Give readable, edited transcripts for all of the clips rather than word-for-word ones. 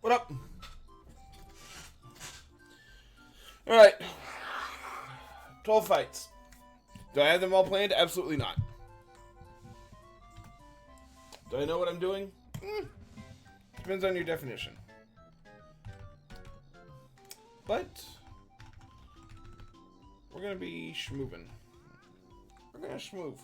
What up? Alright. 12 fights. Do I have them all planned? Absolutely not. Do I know what I'm doing? Depends on your definition. But we're gonna be schmoovin'. We're gonna schmoove.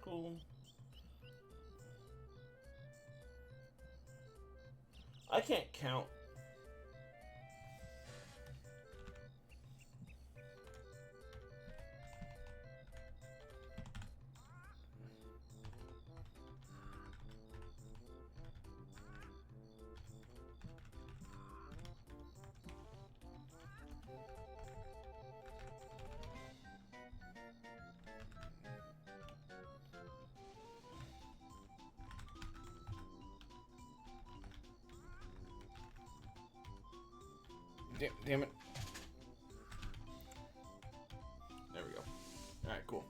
Cool. I can't count. Damn it. There we go. Alright, cool.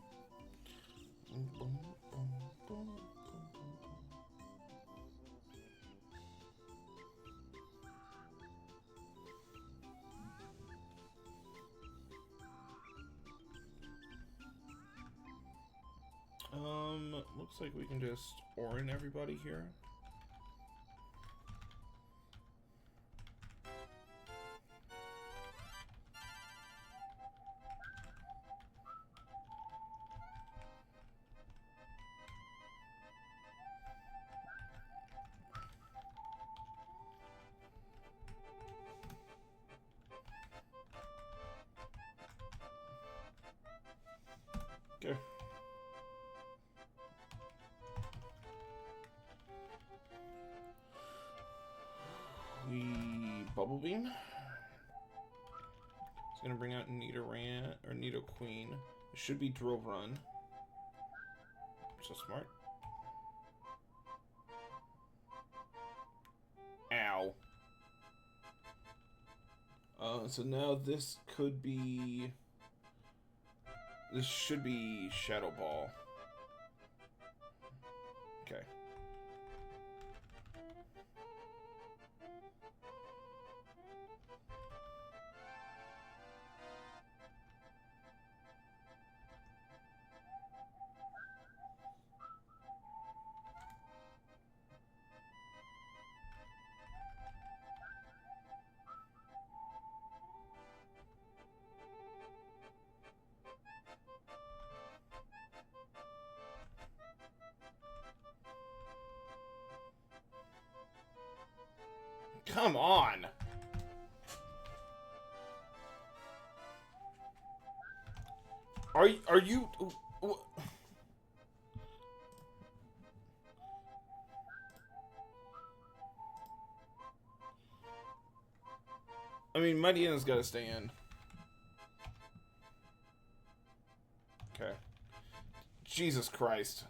Looks like we can just orin everybody here. Okay. We bubble beam. It's gonna bring out Nidoran or Nidoqueen. It should be Drill Run. So smart. Ow. So now this could be. This should be Shadow Ball. Okay. Come on! Are you... I mean, Mighty N's gotta stay in. Okay. Jesus Christ.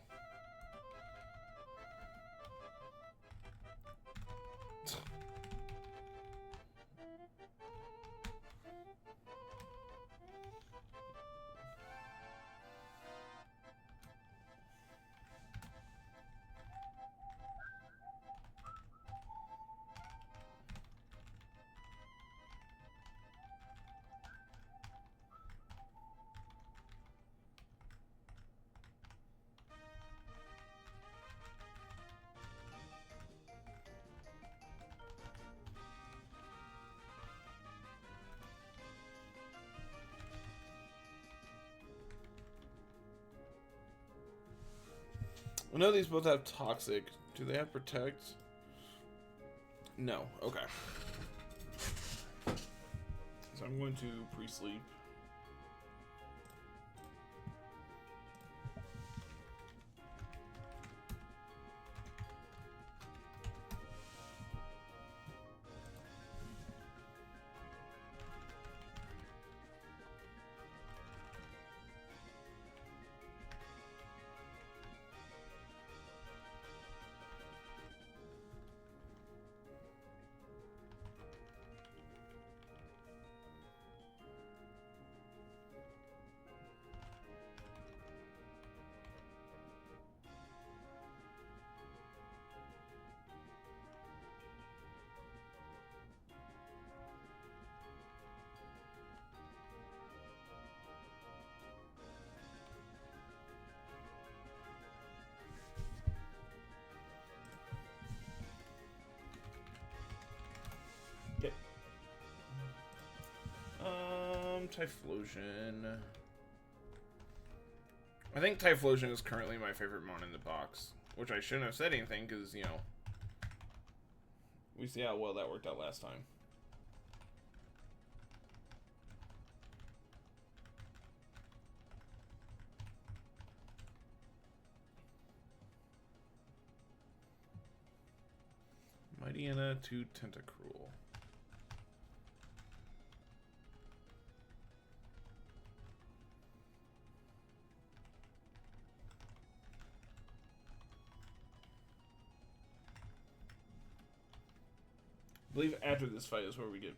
I know these both have Toxic. Do they have Protect? No. Okay. So I'm going to pre-sleep. Typhlosion. I think Typhlosion is currently my favorite mon in the box. Which I shouldn't have said anything, because, you know, we see how well that worked out last time. Mightyena to Tentacruel. I believe after this fight is where we get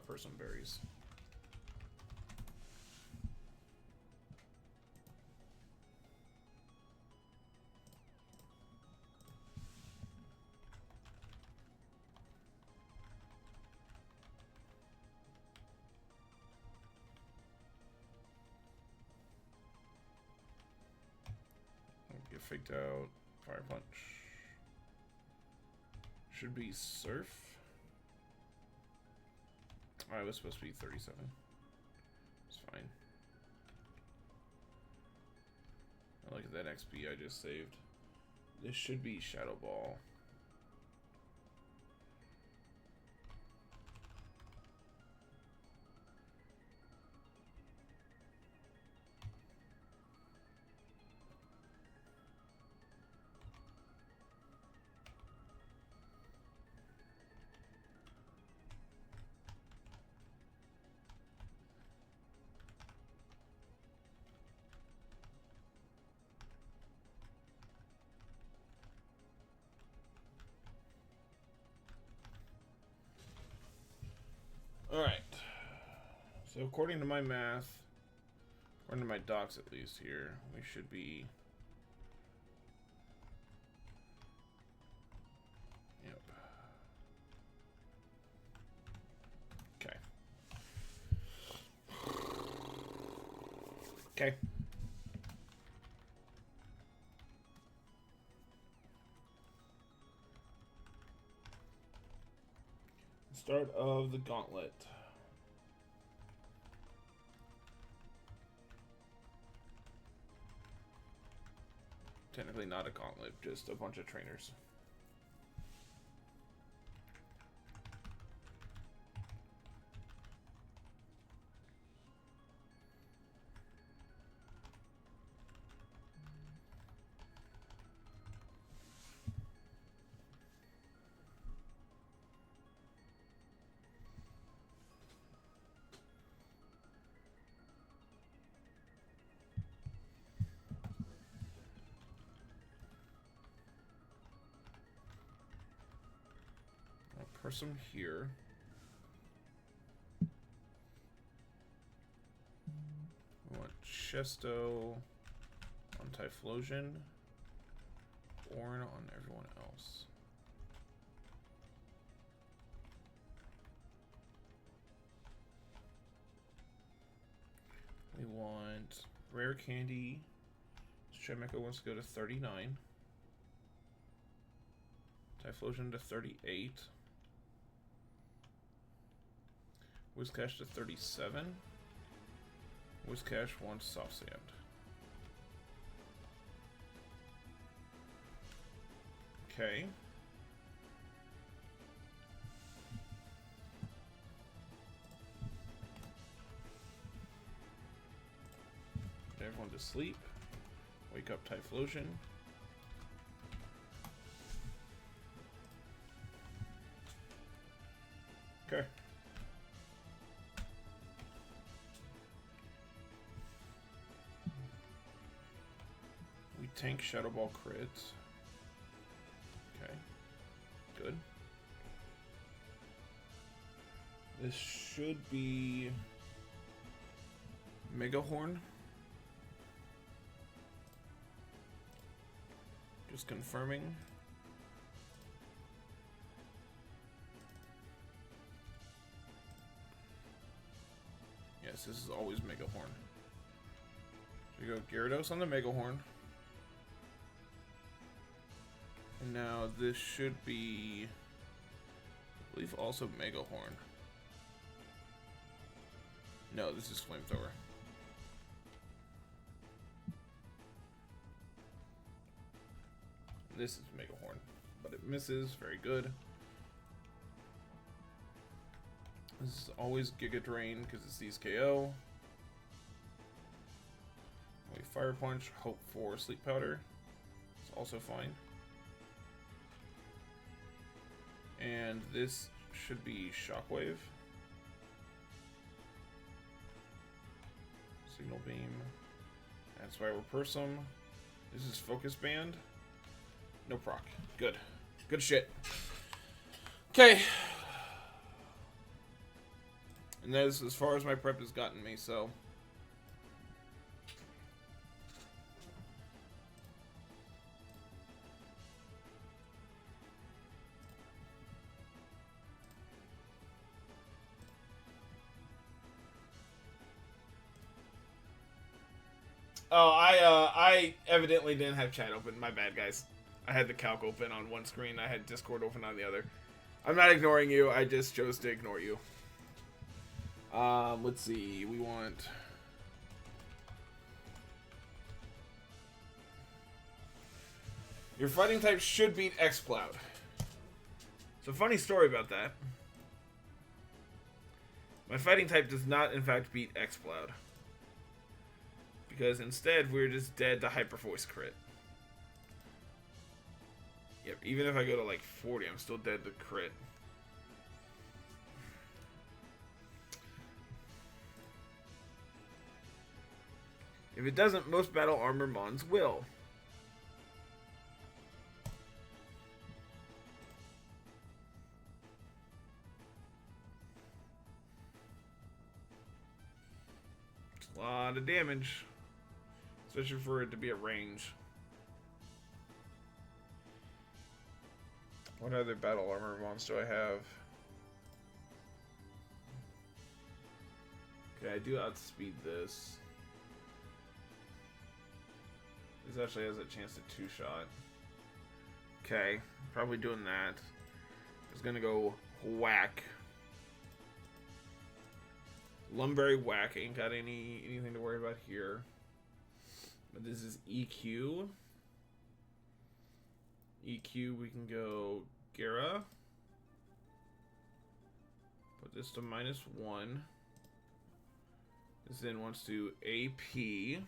Person Berries. Get faked out. Fire Punch. Should be Surf. Oh, it was supposed to be 37. It's fine. I look at that XP I just saved. This should be Shadow Ball. Alright. So according to my math, according to my docs at least here, we should be... Yep. Okay. Okay. Start of the gauntlet. Technically not a gauntlet, just a bunch of trainers. Some here. We want Chesto on Typhlosion, Orn on everyone else. We want Rare Candy. Shemeko wants to go to 39. Typhlosion to 38. Whiscash to 37. Whiscash wants Soft Sand. Okay. Get everyone to sleep. Wake up Typhlosion. Okay. Tank Shadow Ball crits. Okay. Good. This should be Mega Horn. Just confirming. Yes, this is always Mega Horn. So we go Gyarados on the Mega Horn. And now this should be, I believe, also Mega Horn. No, this is flamethrower. This is Mega Horn, but it misses. Very good. This is always Giga Drain because it's these KO. We Fire Punch, hope for Sleep Powder. It's also fine. And this should be Shockwave. Signal Beam. And Spiral Persum. This is Focus Band. No proc. Good. Good shit. Okay. And that is as far as my prep has gotten me, so. Oh, I evidently didn't have chat open. My bad, guys. I had the calc open on one screen. I had Discord open on the other. I'm not ignoring you. I just chose to ignore you. Let's see. We want... Your fighting type should beat X-Cloud. So, funny story about that. My fighting type does not, in fact, beat X-Cloud. Because instead, we're just dead to Hyper Voice crit. Yep, even if I go to like 40, I'm still dead to crit. If it doesn't, most battle armor mons will. It's a lot of damage. Especially for it to be at range. What other battle armor mons do I have? Okay, I do outspeed this. This actually has a chance to two-shot. Okay, probably doing that. It's gonna go whack. Lumberry whack. Ain't got anything to worry about here. But this is EQ. EQ, we can go Gara. Put this to -1. This then wants to AP.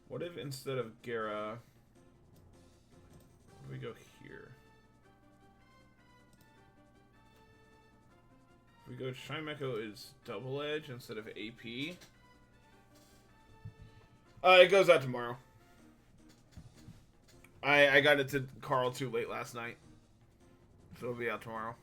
What if instead of Gara, we go here? If we go Shimeko is double edge instead of AP. It goes out tomorrow. I got it to Carl too late last night. So it'll be out tomorrow.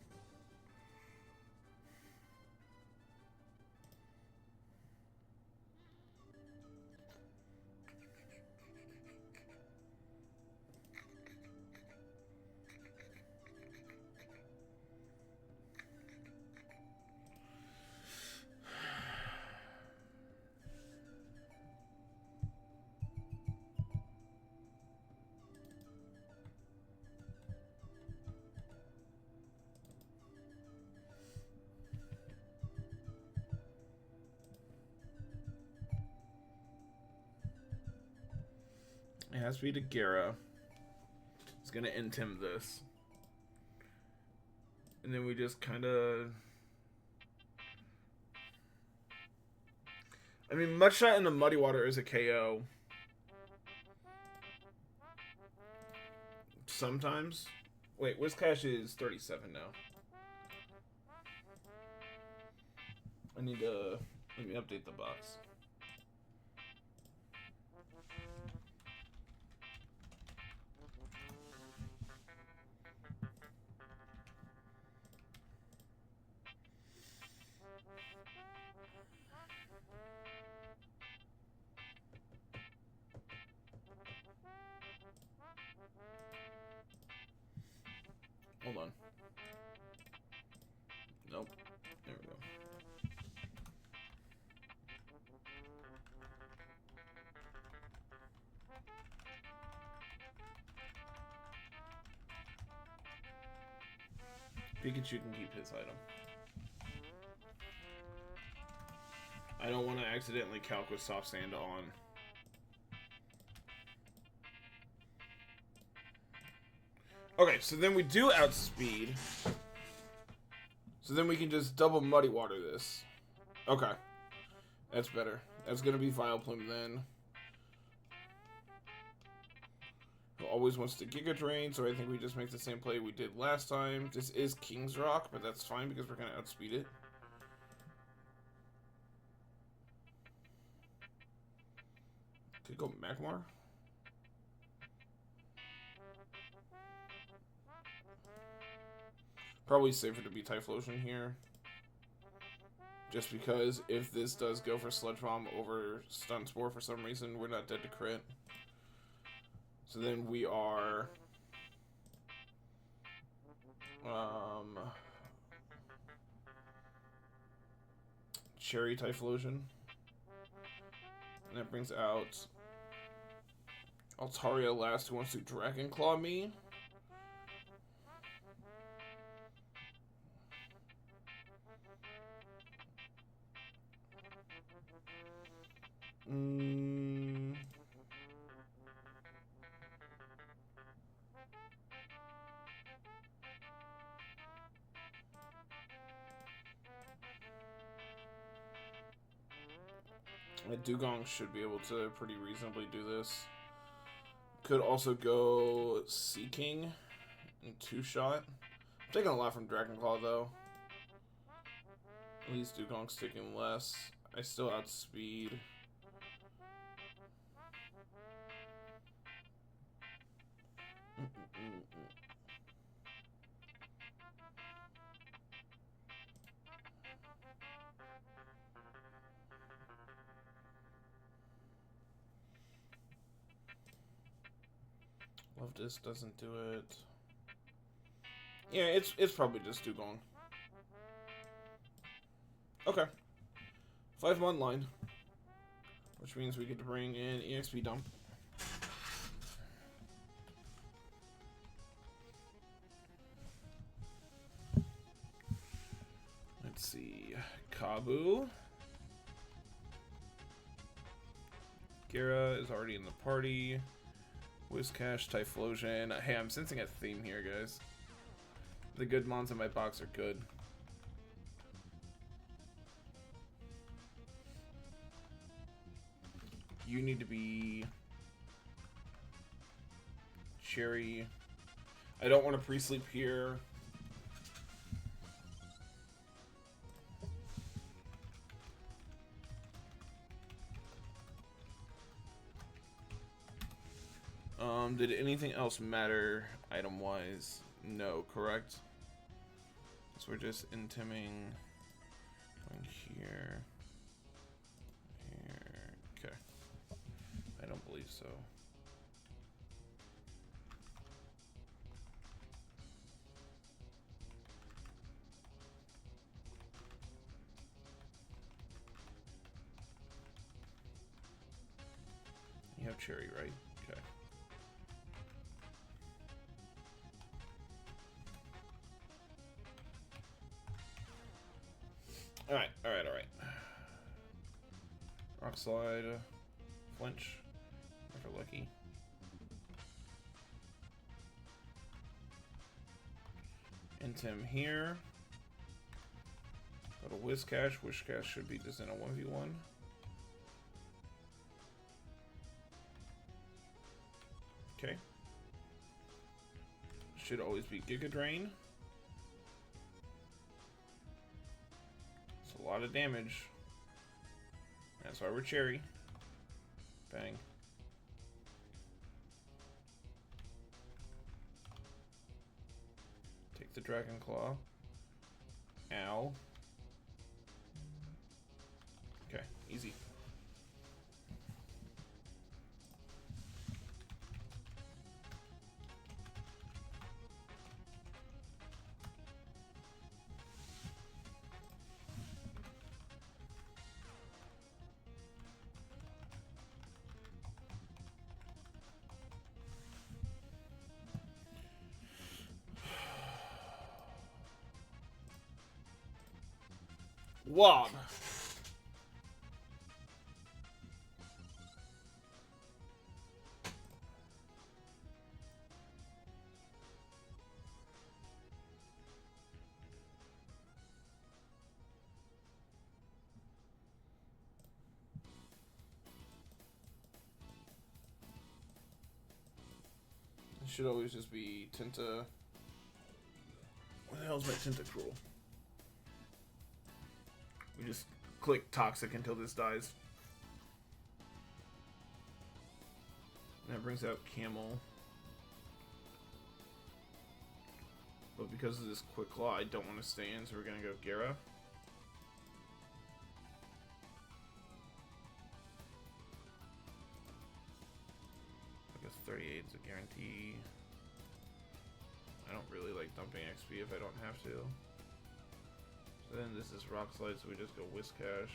It has to be to Gara. It's gonna end him this. And then we just kinda... I mean, Mudshot in the Muddy Water is a KO. Sometimes. Wait, Whiscash is 37 now. I need to... Let me update the box. Hold on. Pikachu can keep his item. I don't want to accidentally calc with Soft Sand on. Okay, so then we do outspeed. So then we can just double Muddy Water this. Okay. That's better. That's going to be Vileplume then. Who always wants to Giga Drain, so I think we just make the same play we did last time. This is King's Rock, but that's fine because we're going to outspeed it. Could go Magmar. Probably safer to be Typhlosion here. Just because if this does go for Sludge Bomb over Stun Spore for some reason, we're not dead to crit. So then we are... Cherry Typhlosion. And that brings out Altaria last, who wants to Dragon Claw me. Dugong should be able to pretty reasonably do this. Could also go Seeking and two-shot. I'm taking a lot from Dragon Claw though. At least Dugong's taking less. I still outspeed. Love this doesn't do it. Yeah, it's probably just Dugong. Okay. 5-1 line. Which means we get to bring in EXP dump. Let's see. Kabu. Gira is already in the party. Whiscash, Typhlosion. Hey, I'm sensing a theme here, guys. The good mons in my box are good. You need to be Cherry. I don't want to pre-sleep here. Did anything else matter item-wise? No, correct? So we're just intiming going here. Here. Okay. I don't believe so. You have Cherry, right? Okay. Alright, alright, alright. Rock Slide, Flinch, if we're lucky. Intim here. Go to Whiscash. Whiscash should be just in a 1v1. Okay. Should always be Giga Drain. It's a lot of damage. That's why we're Cherry. Bang. Take the Dragon Claw. Ow. Okay, easy. Wob. It should always just be Tinta. What the hell is my Tentacruel? We just click Toxic until this dies. And that brings out Camel. But because of this Quick Claw, I don't want to stay in, so we're going to go Gera. I guess 38 is a guarantee. I don't really like dumping XP if I don't have to. So then this is Rock Slide, so we just go Whiscash.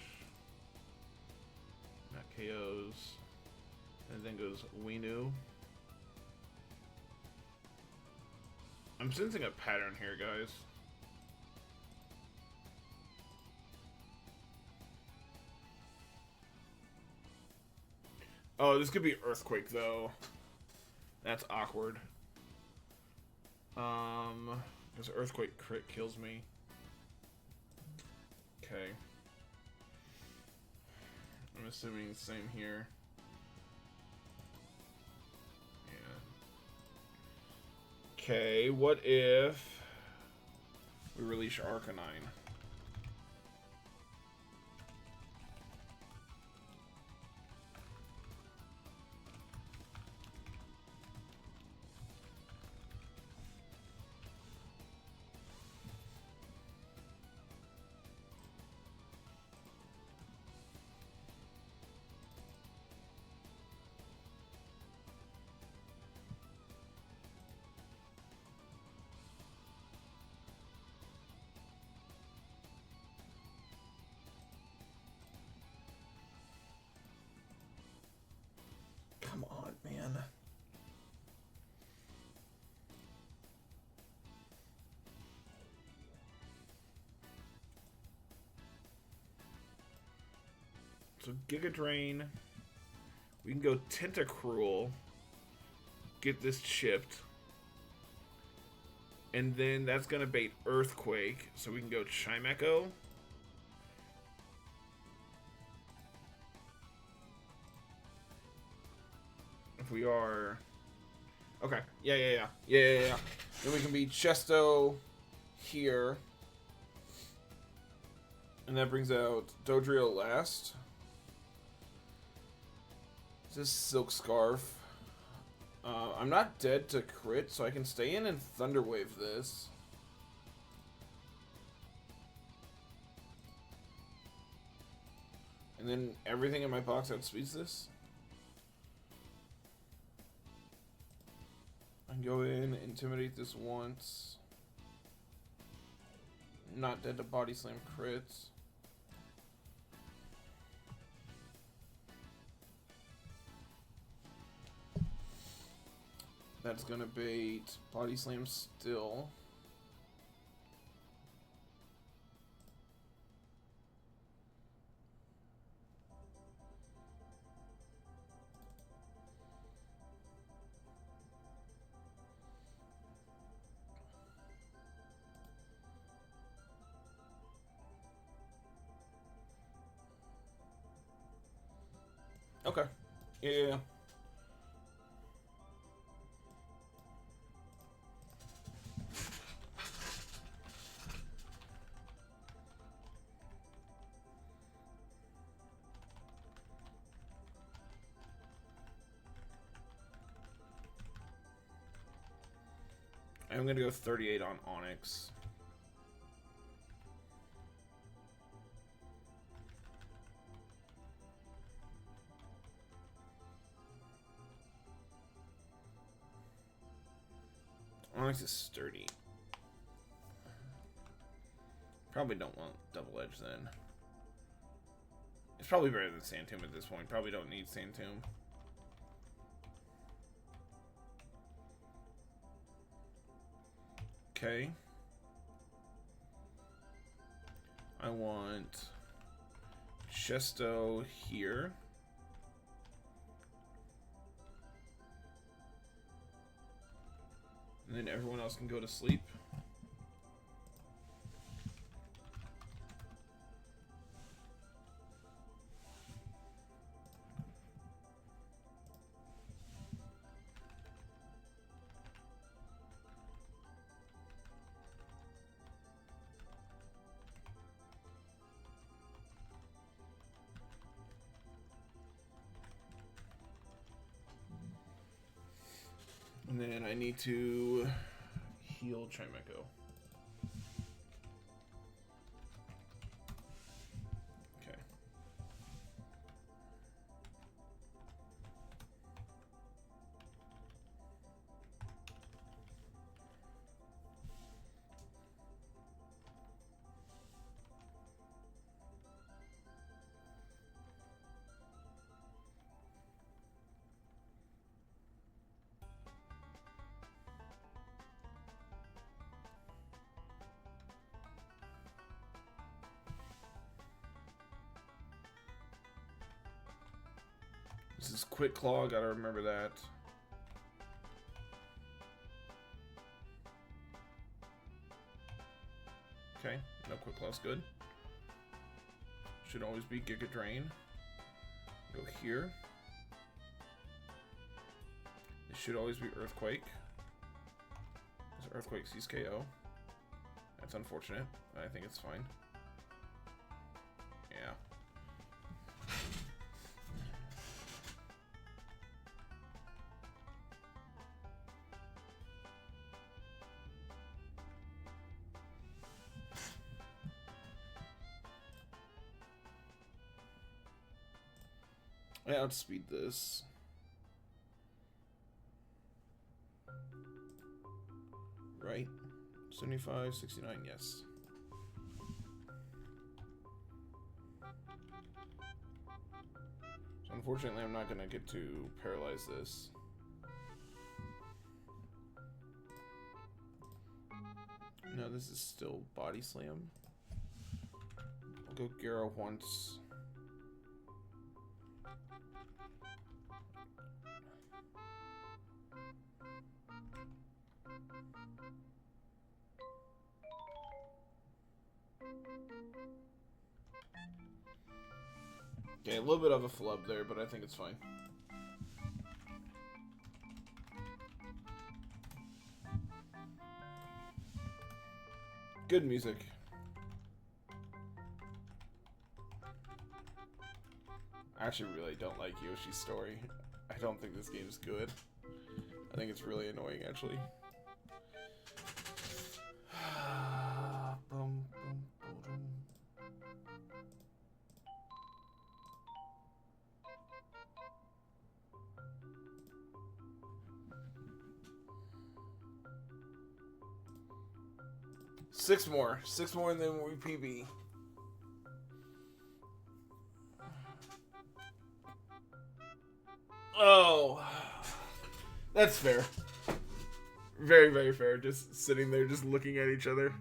That KOs. And then goes Weenu. I'm sensing a pattern here, guys. Oh, this could be Earthquake, though. That's awkward. Because Earthquake crit kills me. Okay. I'm assuming the same here. Yeah. Okay, what if we release Arcanine? Come on, man. So Giga Drain. We can go Tentacruel. Get this chipped. And then that's going to bait Earthquake. So we can go Chimecho. If we are... Okay. Yeah. Then we can be Chesto here. And that brings out Dodrio last. This is Silk Scarf. I'm not dead to crit, so I can stay in and Thunder Wave this. And then everything in my box outspeeds this. I can go in, intimidate this once. Not dead to Body Slam crits. That's gonna bait Body Slam still. Okay. Yeah. I'm gonna go 38 on Onyx. Onyx is sturdy. Probably don't want Double Edge then. It's probably better than Sand Tomb at this point. Probably don't need Sand Tomb. Okay. I want Chesto here. And then everyone else can go to sleep. And then I need to heal Chimeco. Okay. This is Quick Claw, gotta remember that. Okay, no Quick Claw's good. Should always be Giga Drain. Go here. It should always be Earthquake. Because Earthquake sees KO. That's unfortunate, but I think it's fine. Yeah. I outspeed this. Right? 75, 69, yes. So unfortunately, I'm not going to get to paralyze this. No, this is still Body Slam. I'll go Gyro once. Okay, a little bit of a flub there, but I think it's fine. Good music. I actually really don't like Yoshi's story. I don't think this game's good. I think it's really annoying, actually. Six more and then we PB. Oh, that's fair. Very, very fair. Just sitting there, just looking at each other.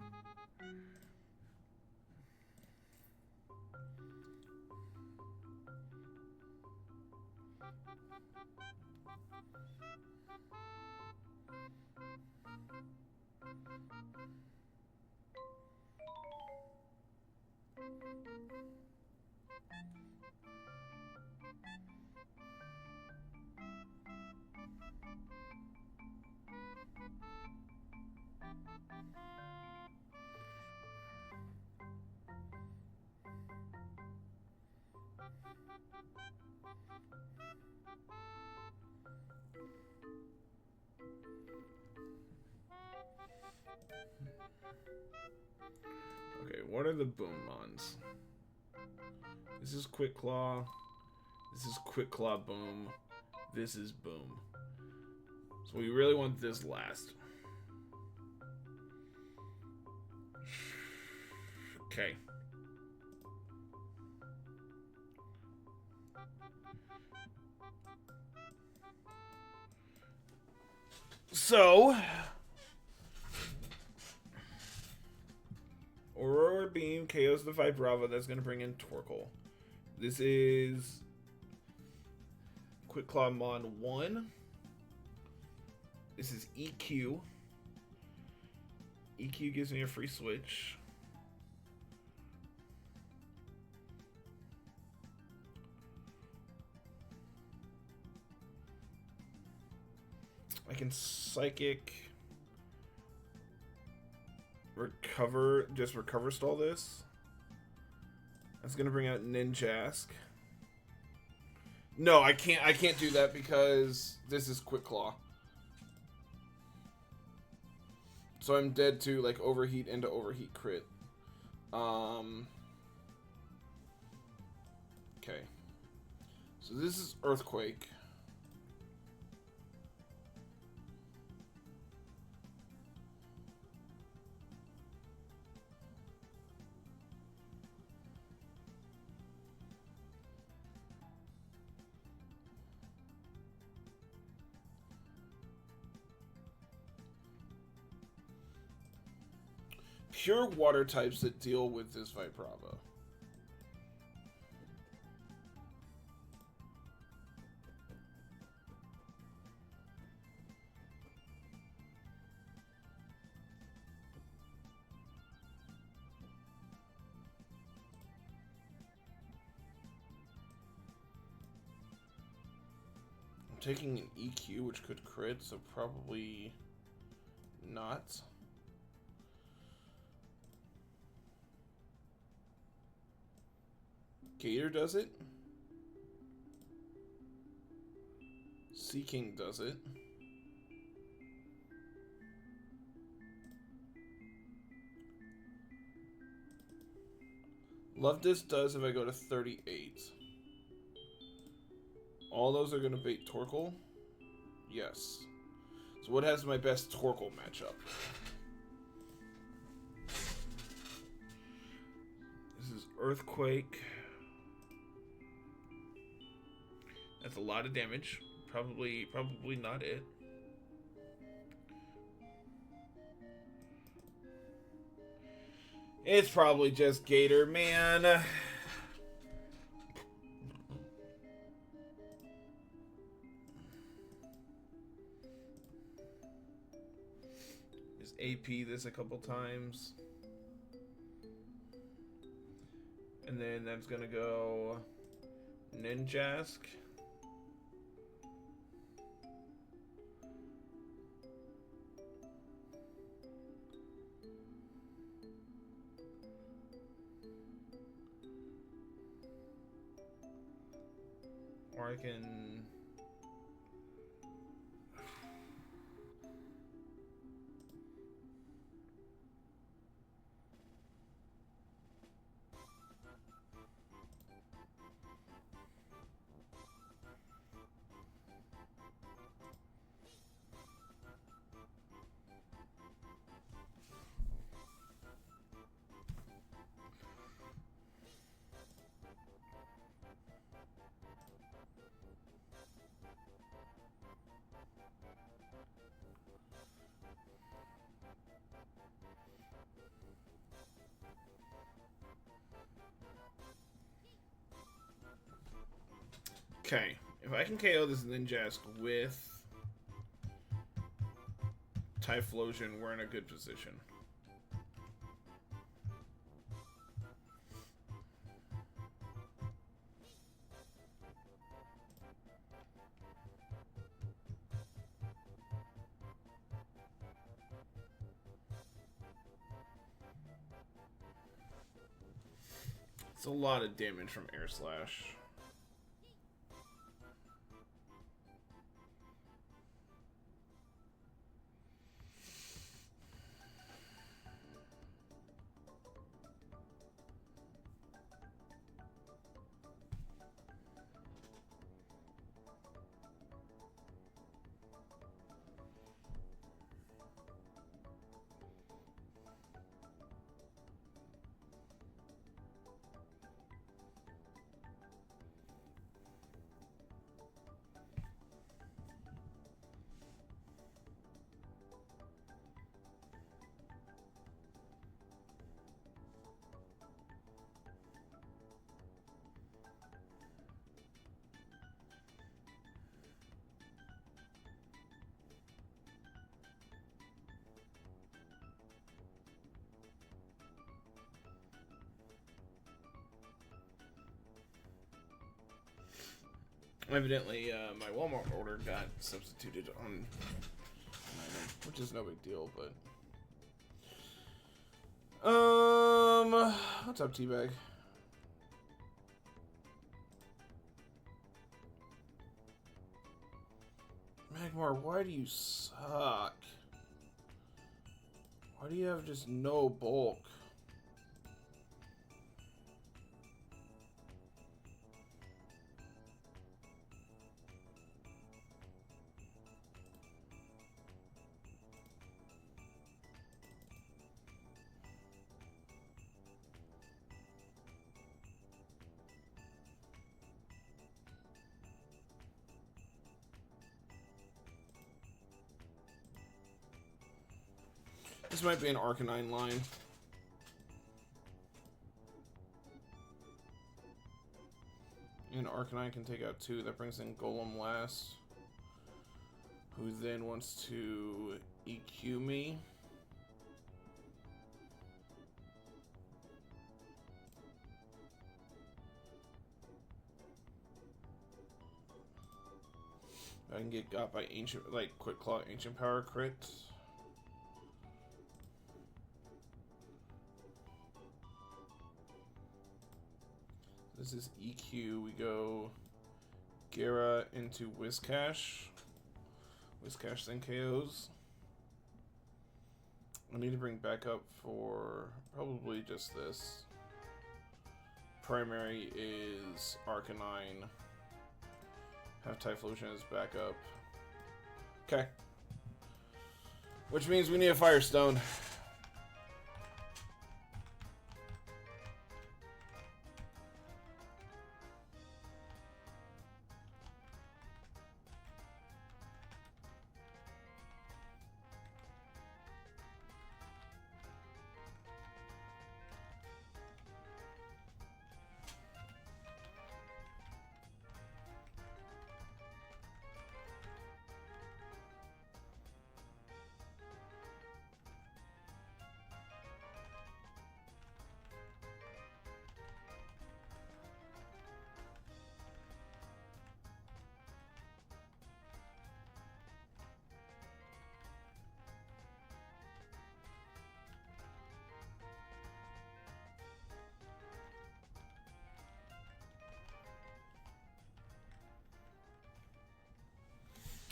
Okay, what are the boom mons? This is Quick Claw. This is Quick Claw Boom. This is Boom. So we really want this last. Okay. So, Aurora Cure Beam KOs the Vibrava. That's going to bring in Torkoal. This is Quick Claw Mon 1. This is EQ. EQ gives me a free switch. I can Psychic recover, just recover stall this. That's gonna bring out Ninjask. No, I can't do that because this is Quick Claw. So I'm dead to like Overheat into Overheat crit. Okay. So this is Earthquake. Pure water types that deal with this Vibrava. I'm taking an EQ, which could crit, so probably not. Gator does it. Seaking does it. Love This does if I go to 38. All those are going to bait Torkoal? Yes. So what has my best Torkoal matchup? This is Earthquake. That's a lot of damage. Probably not it. It's probably just Gator, man. Just AP this a couple times. And then that's gonna go Ninjask. Or I can... Okay, if I can KO this Ninjask with Typhlosion, we're in a good position. It's a lot of damage from Air Slash. Evidently, my Walmart order got substituted on an item, which is no big deal, but... What's up, Teabag? Magmar, why do you suck? Why do you have just no bulk? This might be an Arcanine line. And Arcanine can take out 2. That brings in Golem last. Who then wants to EQ me. I can get got by Ancient, like Quick Claw, Ancient Power crit. This is EQ. We go Gara into Whiscash. Whiscash then KOs. I need to bring backup for probably just this. Primary is Arcanine. Have Typhlosion as backup. Okay. Which means we need a Firestone.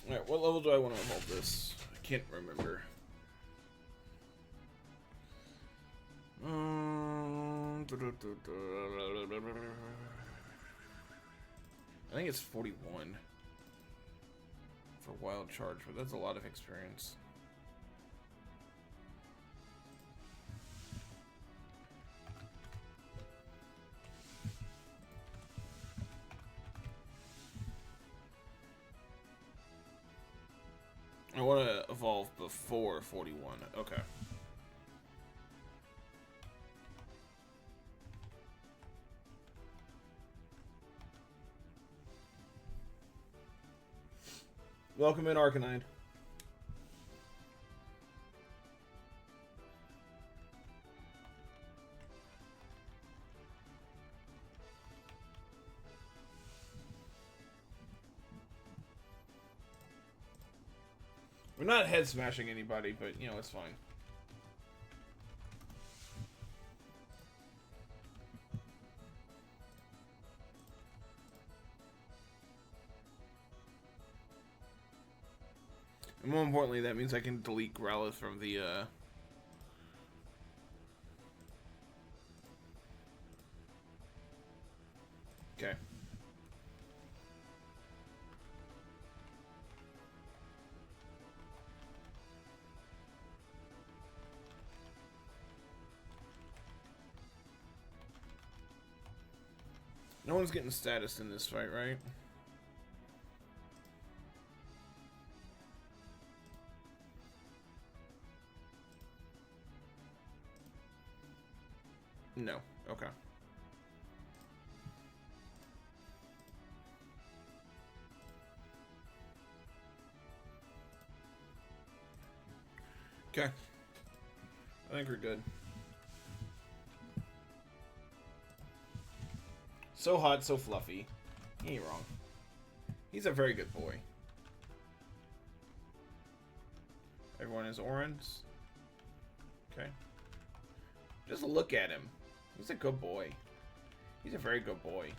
Alright, what level do I want to evolve this? I can't remember. I think it's 41 for Wild Charge, but that's a lot of experience. I want to evolve before 41. Okay. Welcome in, Arcanine. We're not head smashing anybody, but you know, it's fine. And more importantly, that means I can delete Growlithe from the Okay. No one's getting status in this fight, right? No. Okay. Okay. I think we're good. So hot, so fluffy. You ain't wrong. He's a very good boy. Everyone is orange. Okay. Just look at him. He's a good boy. He's a very good boy.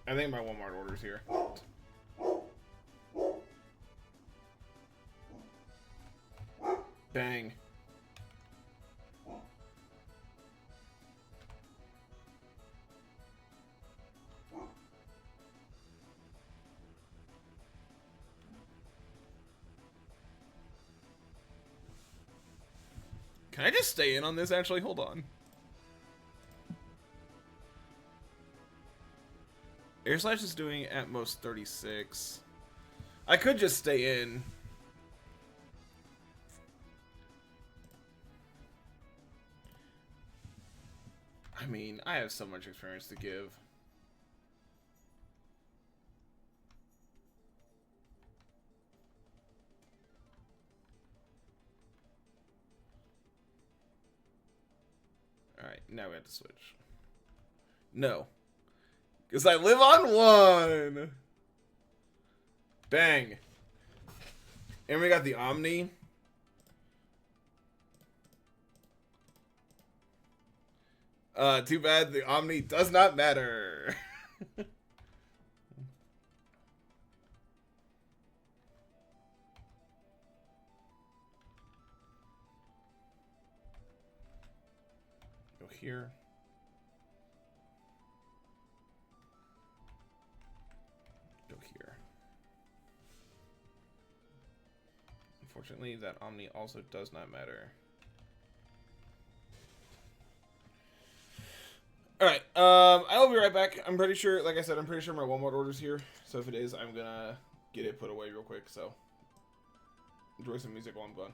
I think my Walmart order's here. Bang. Can I just stay in on this, actually? Hold on. Air Slash is doing at most 36. I could just stay in. I mean, I have so much experience to give. Alright, now we have to switch. No. Because I live on one! Bang. And we got the Omni. Too bad the Omni does not matter. Go here. Go here. Unfortunately, that Omni also does not matter. Alright, I'll be right back. I'm pretty sure, like I said, I'm pretty sure my Walmart order's here. So if it is, I'm gonna get it put away real quick. So enjoy some music while I'm gone.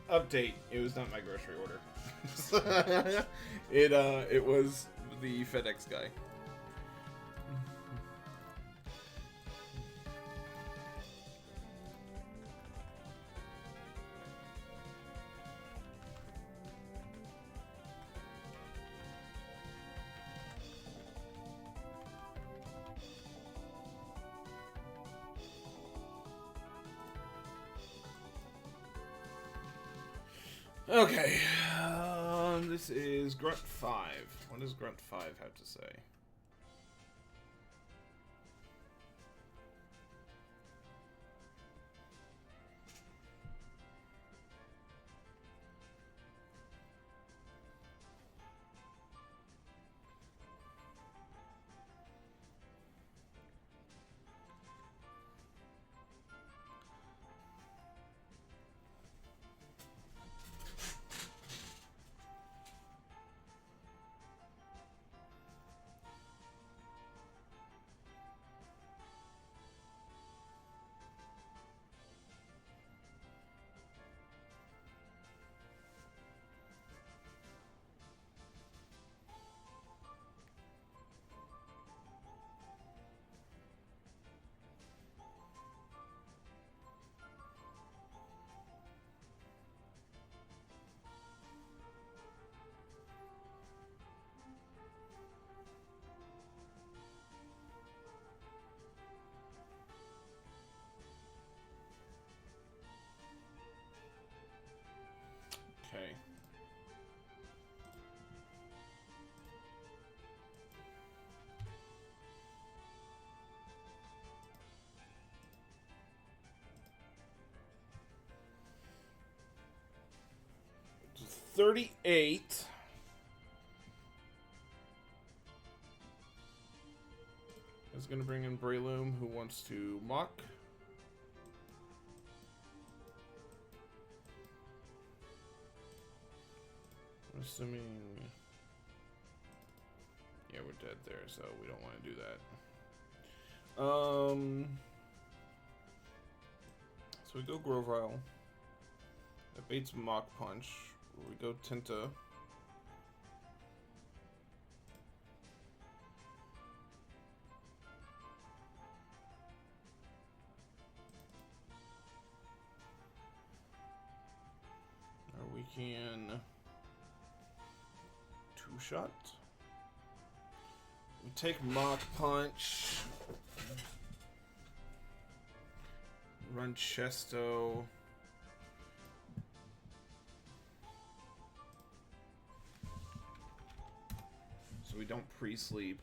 Update. It was not my grocery order. It was the FedEx guy. Okay, this is Grunt 5. What does Grunt 5 have to say? Okay. So 38. Is going to bring in Brayloom, who wants to mock. Assuming, yeah, we're dead there, so we don't want to do that. So we go Grovile. That baits Mach Punch. We go Tinta. Or we can two-shot. We take Mach Punch. Run Chesto. So we don't pre-sleep.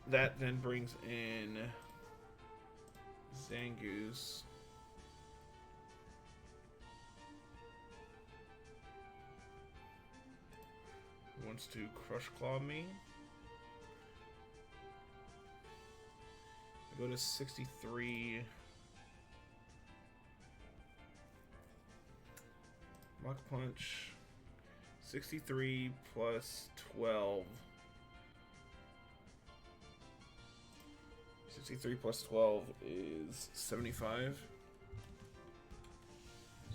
That then brings in Zangoose. Who wants to Crush Claw me? I go to 63. Mach Punch. 63 plus 12. 63 plus 12 is 75.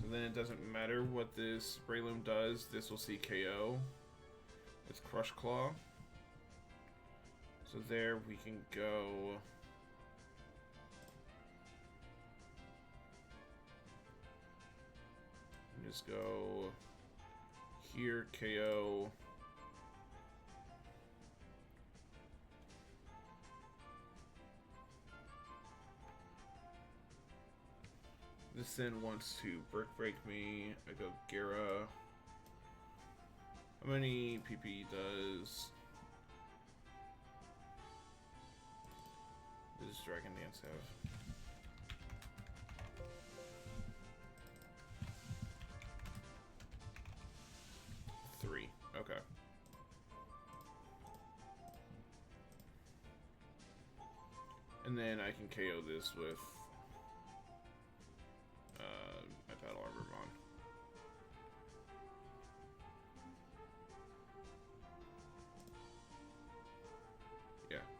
So then it doesn't matter what this Brayloom does. This will see KO. It's Crush Claw. So there we can go. Just go here, KO. This then wants to Brick Break me. I go Gara. How many PP does this Dragon Dance have? Three. Okay. And then I can KO this with my Battle Armor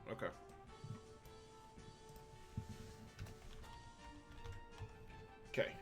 Okay. Okay.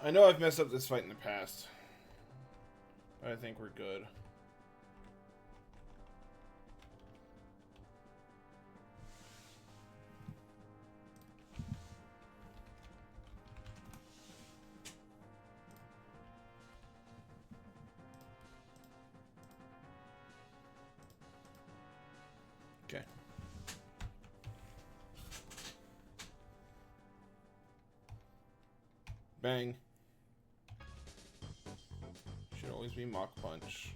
I know I've messed up this fight in the past, but I think we're good. Okay. Bang. Should always be Mach Punch.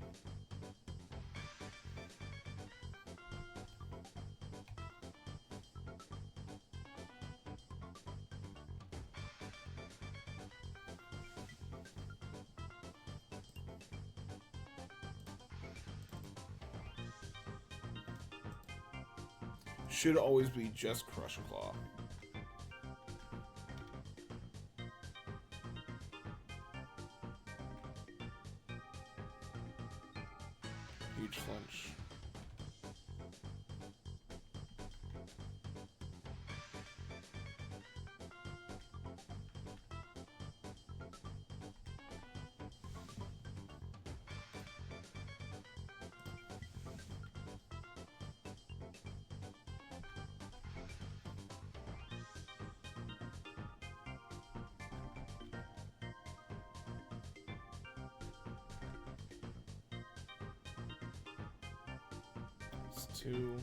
Should always be just Crush Claw. Huge flinch. That's 2.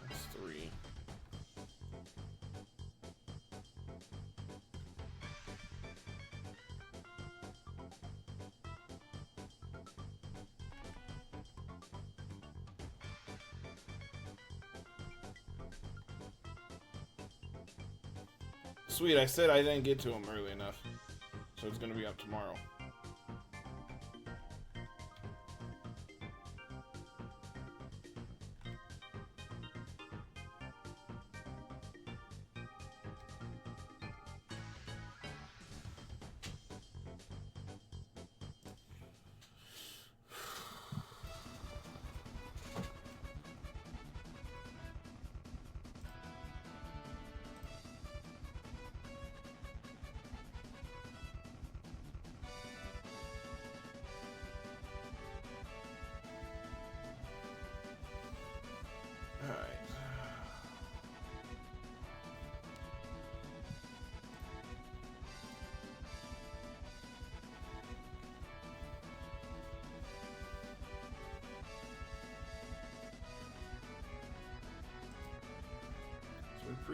That's 3. Sweet, I said I didn't get to him early enough, so it's gonna be up tomorrow.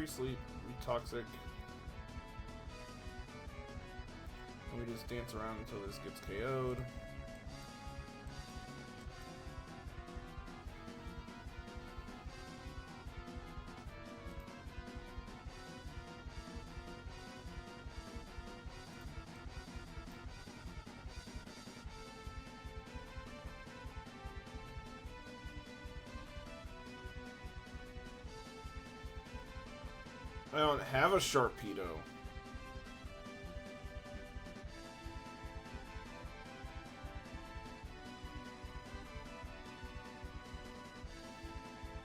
free sleep, be toxic. And we just dance around until this gets KO'd. I don't have a Sharpedo.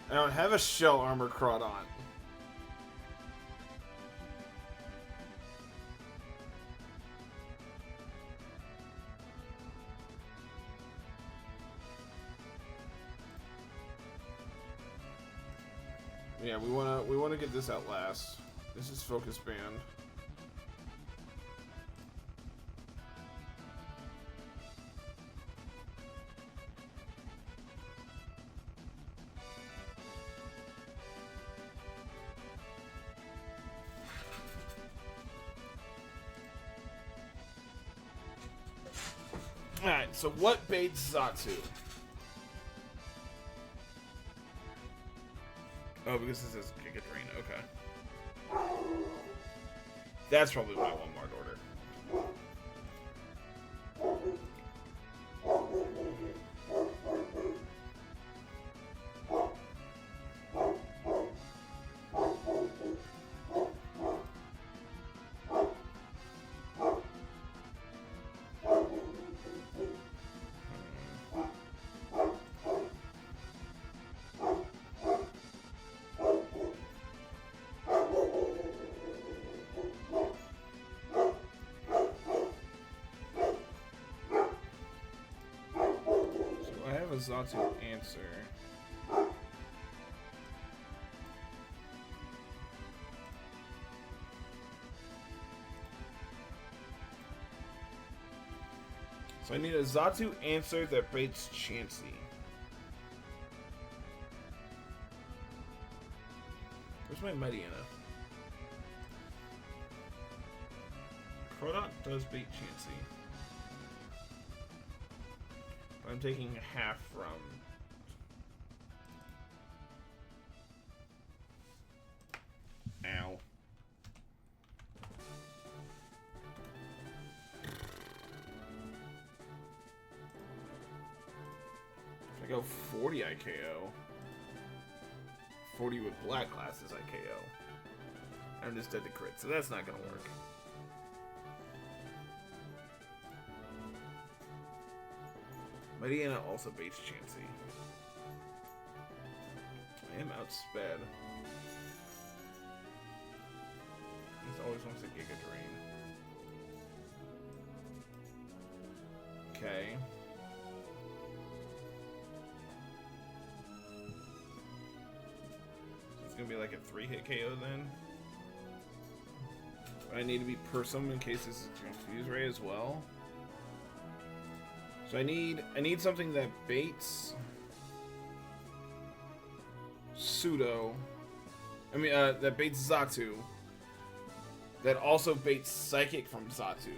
I don't have a Shell Armor Crawdon. Yeah, we wanna get this out last. This is Focus Band. Alright, so what baits Zatsu? Oh, because this is Giga Drain, okay. That's probably my Walmart order. Zatsu answer. So I need a Zatsu answer that baits Chansey. Where's my Mediana? Crodot does bait Chansey. I'm taking half from. Ow. If I go 40, I KO. 40 with black classes, I KO. I'm just dead to crit, so that's not gonna work. Mediana also baits Chansey. I am outsped. He always wants a Giga Drain. Okay. So it's gonna be like a 3-hit KO then. But I need to be Persum in case this is Confuse Ray as well. So I need something that baits Pseudo. I mean that baits Zatsu. That also baits Psychic from Zatsu.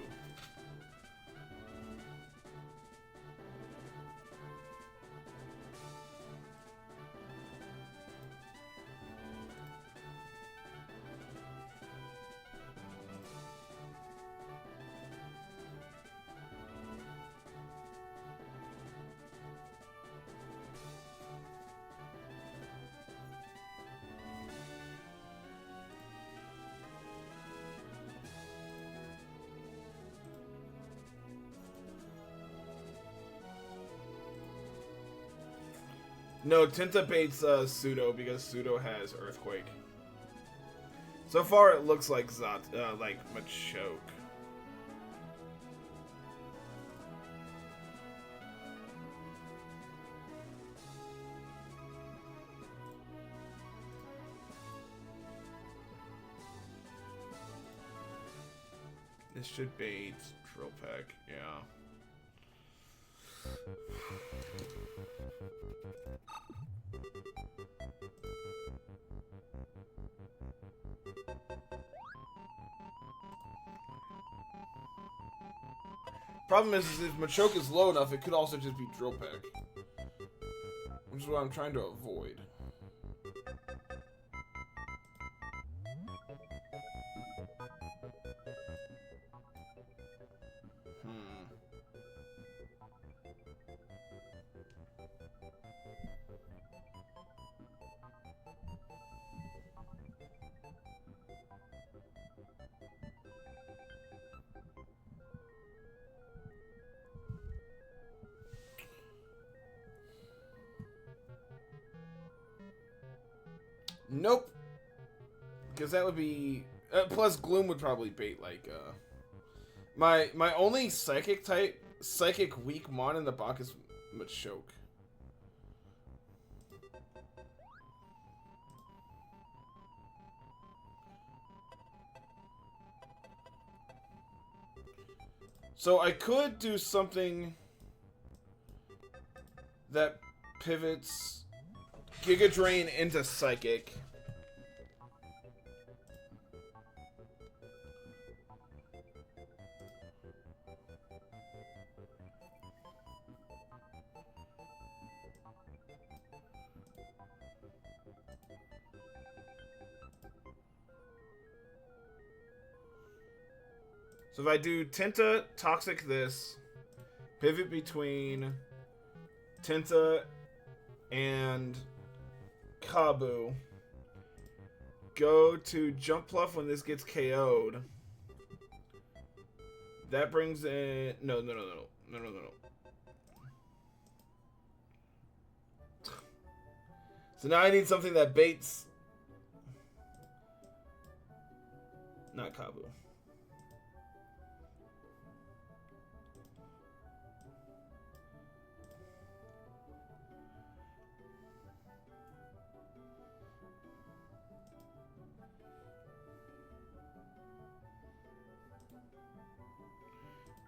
No, Tinta baits Pseudo because Pseudo has Earthquake. So far, it looks like like Machoke. This should bait Drill Peck, yeah. Problem is if Machoke is low enough, it could also just be Drill Peck. Which is what I'm trying to avoid. Nope. Because that would be... plus Gloom would probably bait, like, my only Psychic weak mon in the box is Machoke. So I could do something that pivots Giga Drain into Psychic. So if I do Tinta, Toxic this, pivot between Tinta and Kabu, go to Jump Pluff when this gets KO'd. That brings in... No. So now I need something that baits... Not Kabu.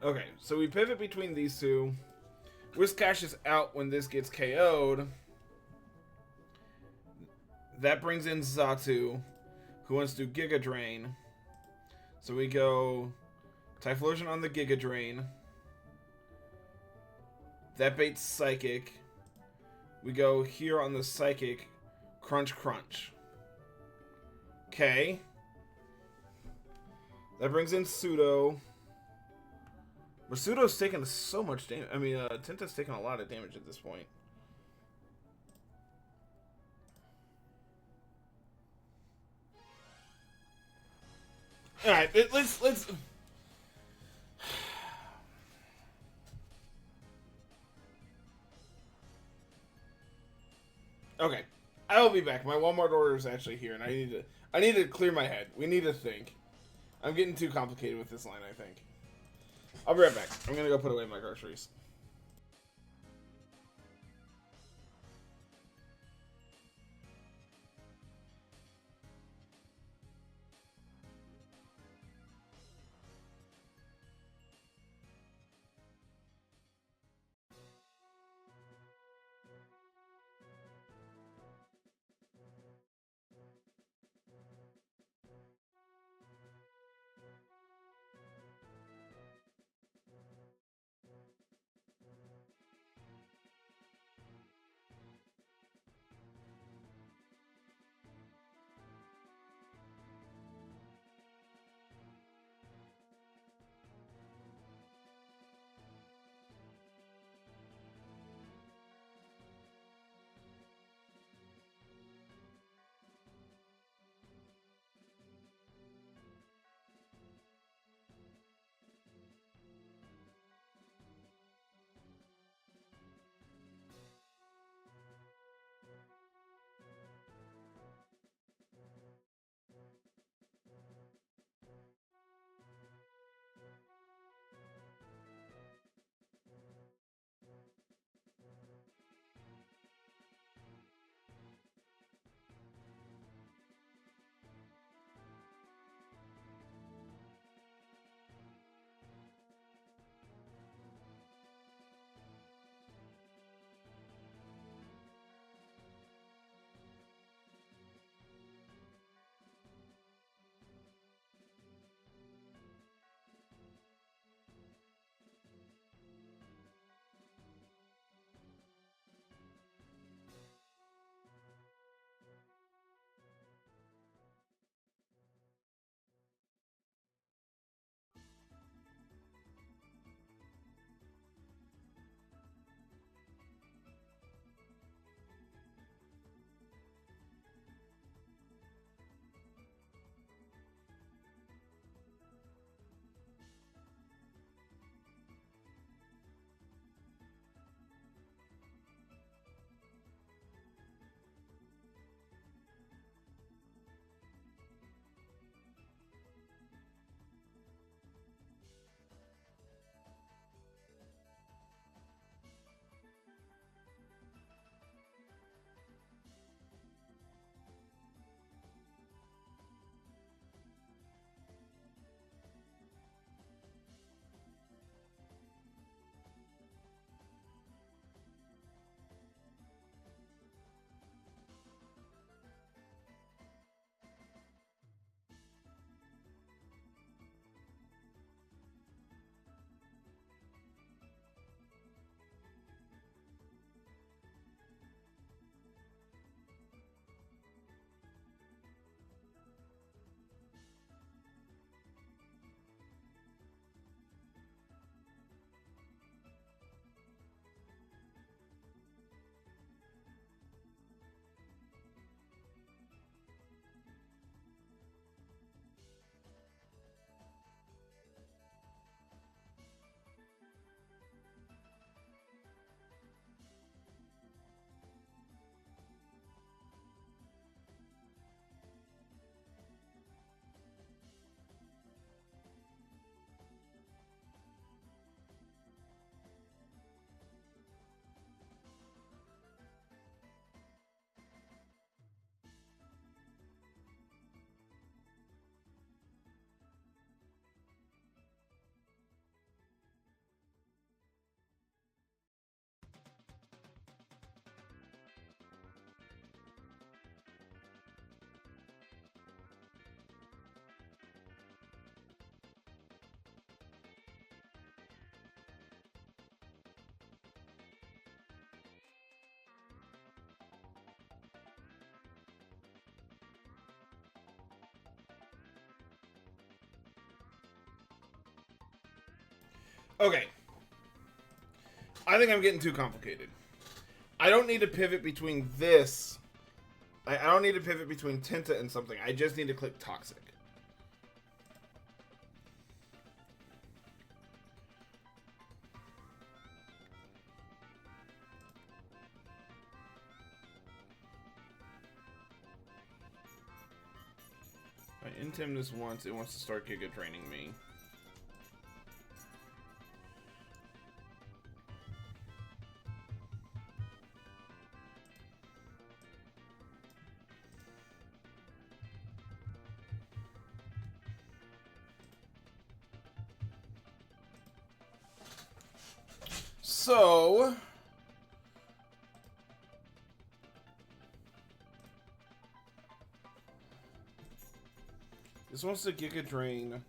Okay, so we pivot between these two. Whiscash is out when this gets KO'd. That brings in Xatu, who wants to Giga Drain. So we go Typhlosion on the Giga Drain. That baits Psychic. We go here on the Psychic, Crunch Crunch. Okay. That brings in Pseudo. But Pseudo's taking so much damage. I mean, Tinta's taking a lot of damage at this point. Alright, let's... Okay. I will be back. My Walmart order is actually here, and I need to clear my head. We need to think. I'm getting too complicated with this line, I think. I'll be right back. I'm gonna go put away my groceries. Okay. I think I'm getting too complicated. I don't need to pivot between this. I don't need to pivot between Tinta and something. I just need to click Toxic. I intim this once, it wants to start Giga Draining me. So this wants to Giga Drain.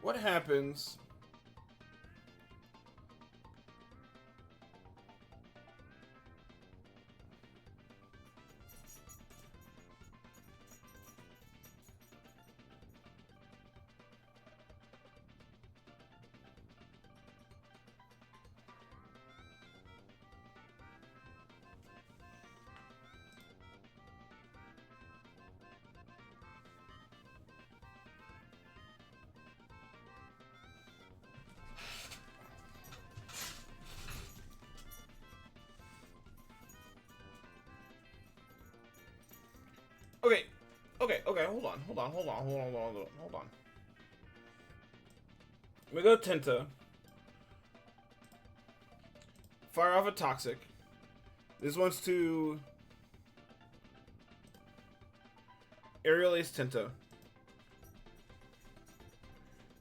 What happens? Okay, hold on. We go Tinta. Fire off a Toxic. This wants to Aerial Ace Tinta.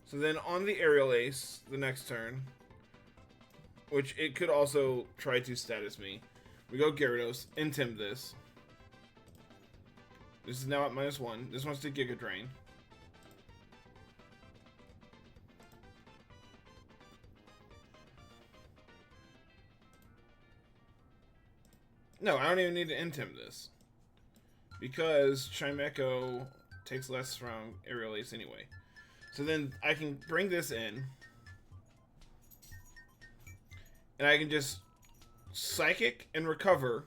So then on the Aerial Ace, the next turn, which it could also try to status me, we go Gyarados, intim this. This is now at -1. This wants to Giga Drain. No, I don't even need to intim this. Because Chimecho takes less from Aerial Ace anyway. So then I can bring this in. And I can just Psychic and recover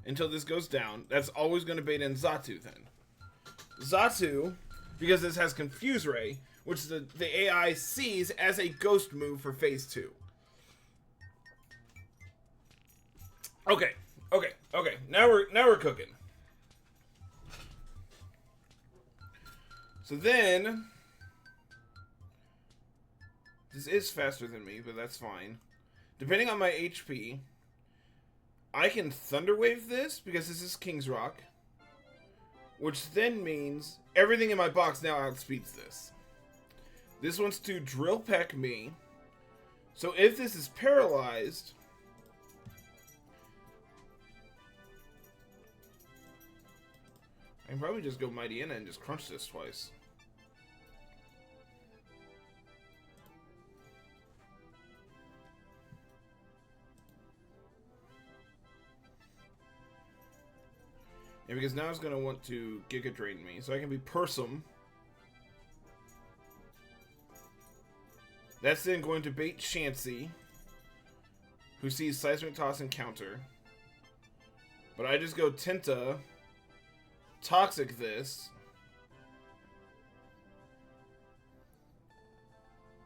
until this goes down. That's always going to bait in Xatu then. Xatu, because this has Confuse Ray, which the AI sees as a ghost move for phase 2. Okay. Now we're cooking. So then this is faster than me, but that's fine. Depending on my HP, I can Thunder Wave this because this is King's Rock, which then means everything in my box now outspeeds this. This wants to Drill Peck me. So if this is paralyzed, I can probably just go Mightyena and just crunch this twice. Yeah, because now it's going to want to Giga Drain me. So I can be Persum. That's then going to bait Chansey, who sees Seismic Toss and counter. But I just go Tinta, Toxic this,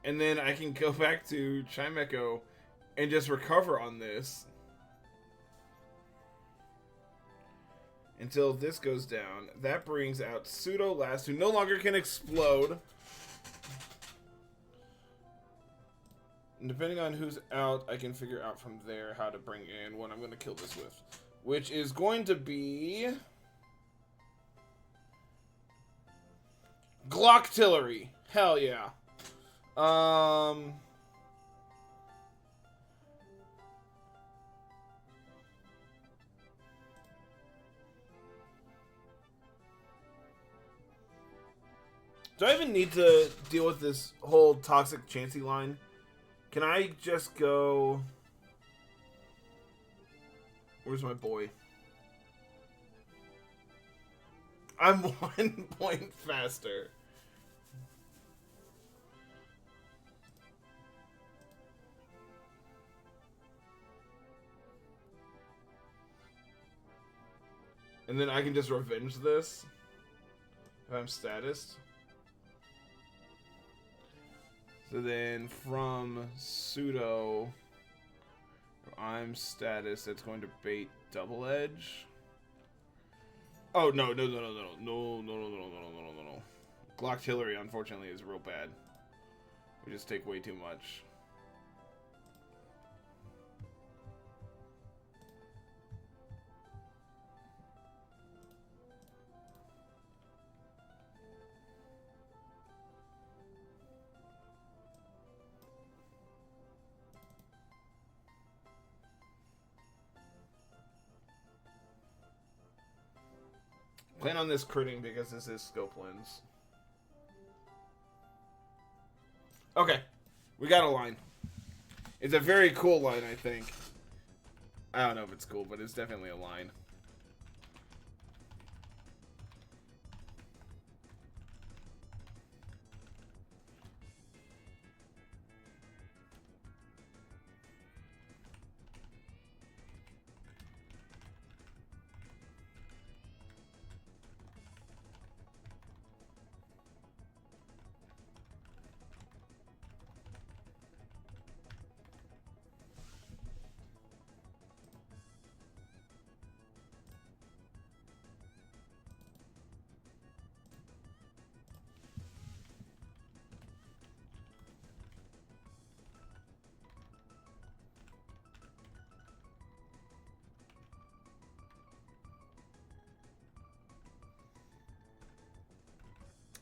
and then I can go back to Chimecho and just recover on this until this goes down. That brings out Pseudo Last, who no longer can explode. And depending on who's out, I can figure out from there how to bring in what I'm going to kill this with. Which is going to be... Glocktillery. Hell yeah. Do I even need to deal with this whole toxic Chansey line? Can I just go... Where's my boy? I'm 1 point faster. And then I can just revenge this if I'm status. So then from pseudo, if I'm status, that's going to bait double edge. Oh no. Glocktillery, unfortunately, is real bad. We just take way too much. Plan on this critting because this is scope lens. Okay. We got a line. It's a very cool line, I think. I don't know if it's cool, but it's definitely a line.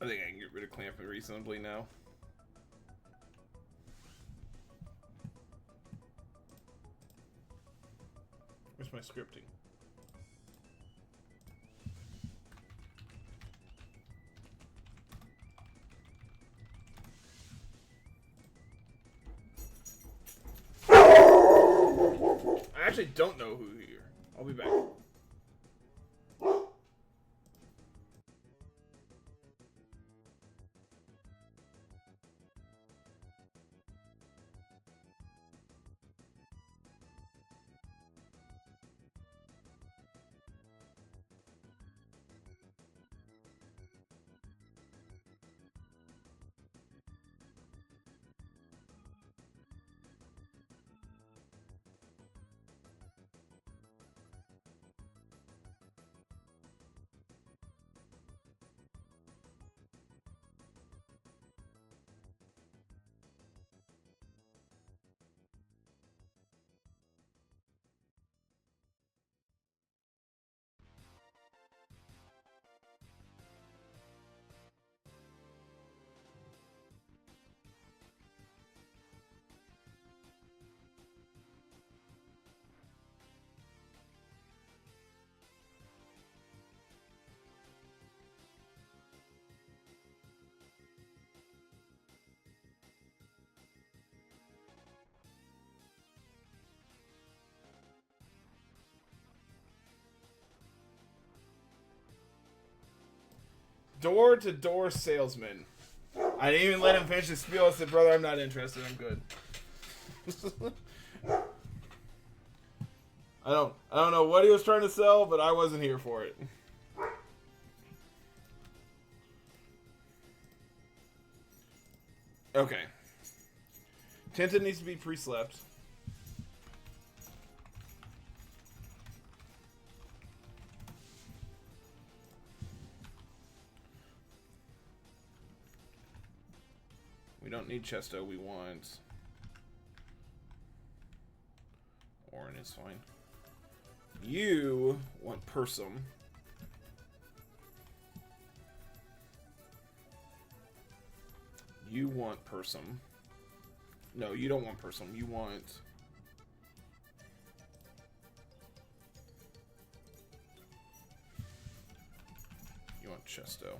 I think I can get rid of clamping reasonably now. Where's my scripting? I actually don't know who here. I'll be back. Door-to-door salesman. I didn't even let him finish his spiel. I said, brother, I'm not interested. I'm good. I don't know what he was trying to sell, but I wasn't here for it. Okay. Tinted needs to be pre-slept. We don't need Chesto, we want Orin is fine. You want Persum. You want Persum. No, you don't want Persum. You want... You want Chesto.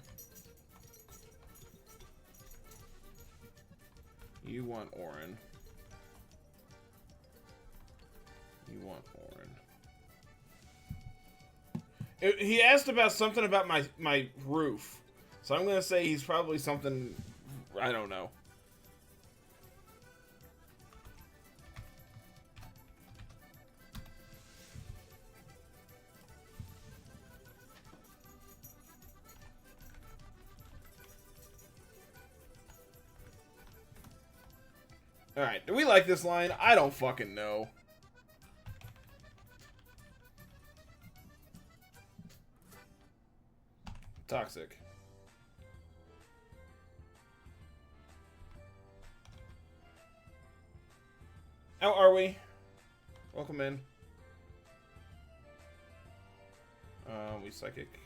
You want Orin. You want Orin. He asked about something about my roof. So I'm going to say he's probably something... I don't know. Alright, do we like this line? I don't fucking know. Toxic. How are we? Welcome in. We psychic.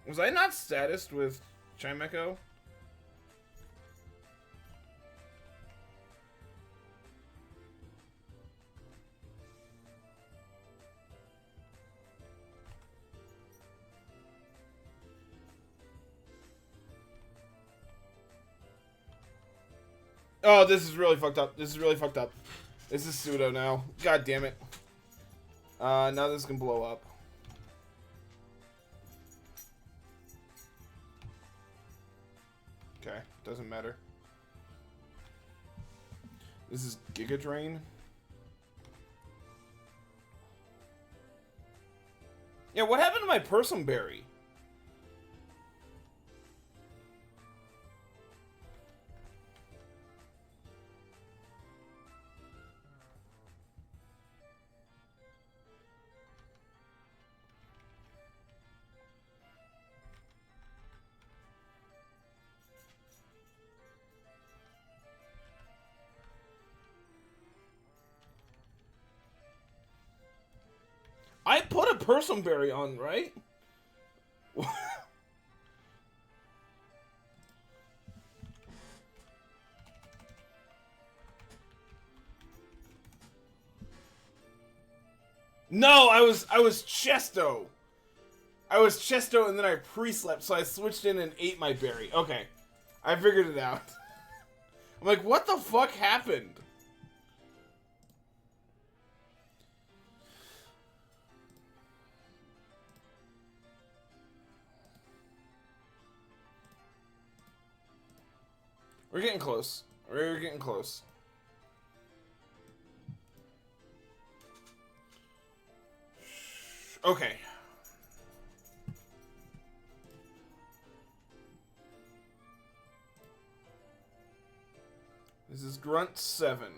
Was I not statused with Chimecho? Oh, this is really fucked up. This is really fucked up. This is pseudo now. God damn it. Now this can blow up. Okay, doesn't matter. This is Giga Drain. Yeah, what happened to my Persum Berry? I put a Persum Berry on, right? No, I was Chesto. I was Chesto and then I pre-slept, so I switched in and ate my berry. Okay. I figured it out. I'm like, what the fuck happened? We're getting close. We're getting close. Okay. This is Grunt 7.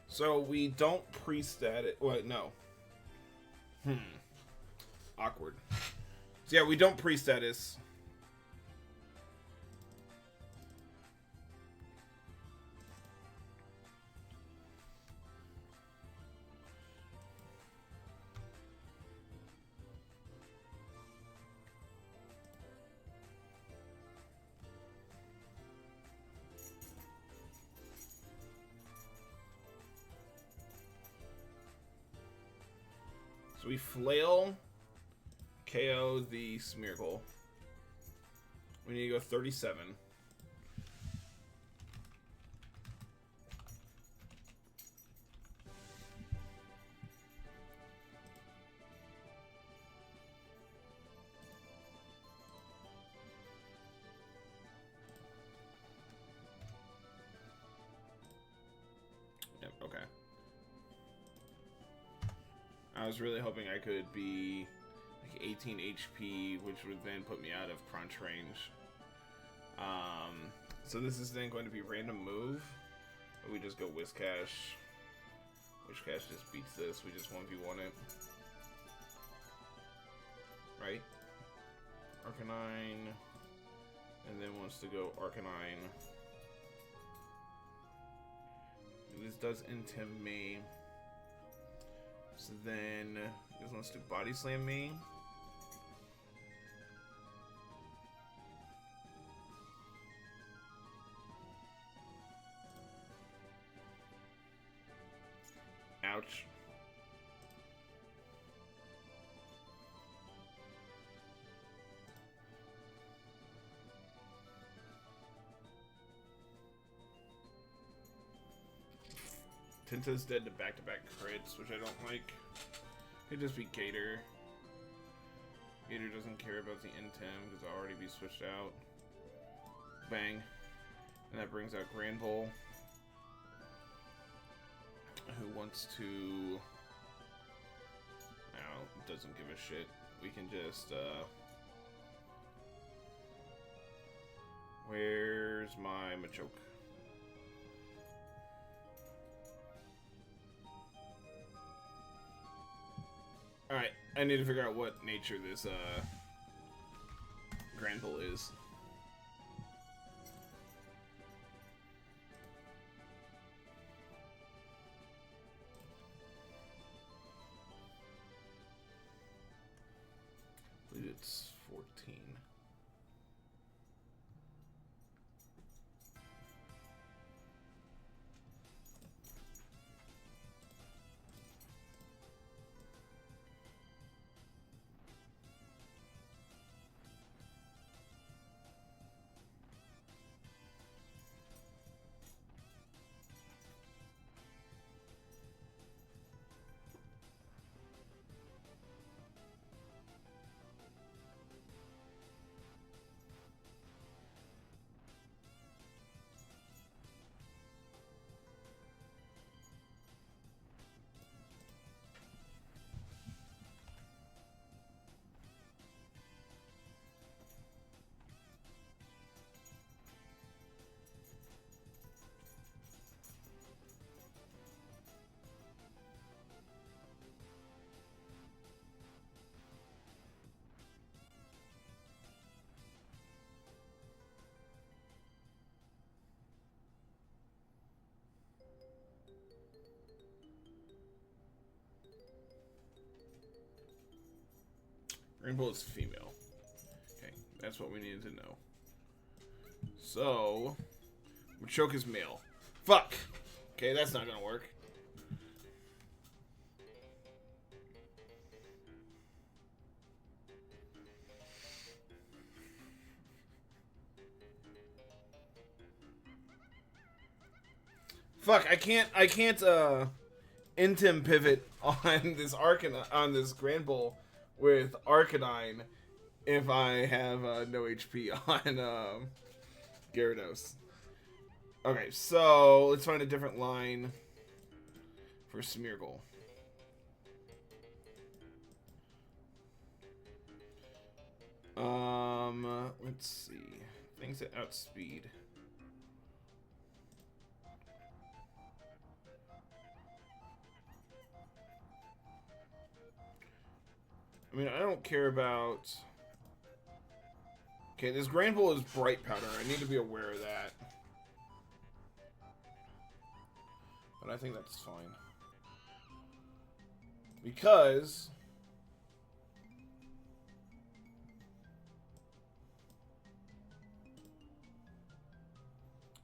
So we don't pre-stat it. Wait, no. Awkward. So yeah, we don't pre-status. So we flail, KO the Smeargle. We need to go 37. I was really hoping I could be like 18 HP, which would then put me out of crunch range. So this is then going to be random move. We just go Whiscash. Whiscash just beats this. We just 1v1 it. Right? Arcanine. And then wants to go Arcanine. This does intim me. So then this wants to body slam me. Ouch. Tinta's dead to back-to-back crits, which I don't like. Could just be Gator. Gator doesn't care about the Intim because I'll already be switched out. Bang. And that brings out Granbull, who wants to... No, doesn't give a shit. We can just, Where's my Machoke? Alright, I need to figure out what nature this, Granbull is. I believe it's 14. Rainbow is female. Okay, that's what we needed to know. So, Machoke is male. Fuck! Okay, that's not gonna work. Fuck, I can't, Intim pivot on this Granbull with Arcanine if I have no HP on Gyarados. Okay, so let's find a different line for Smeargle. Let's see. Things that outspeed. I mean, I don't care about... Okay, this Granbull is Bright Powder. I need to be aware of that. But I think that's fine. Because...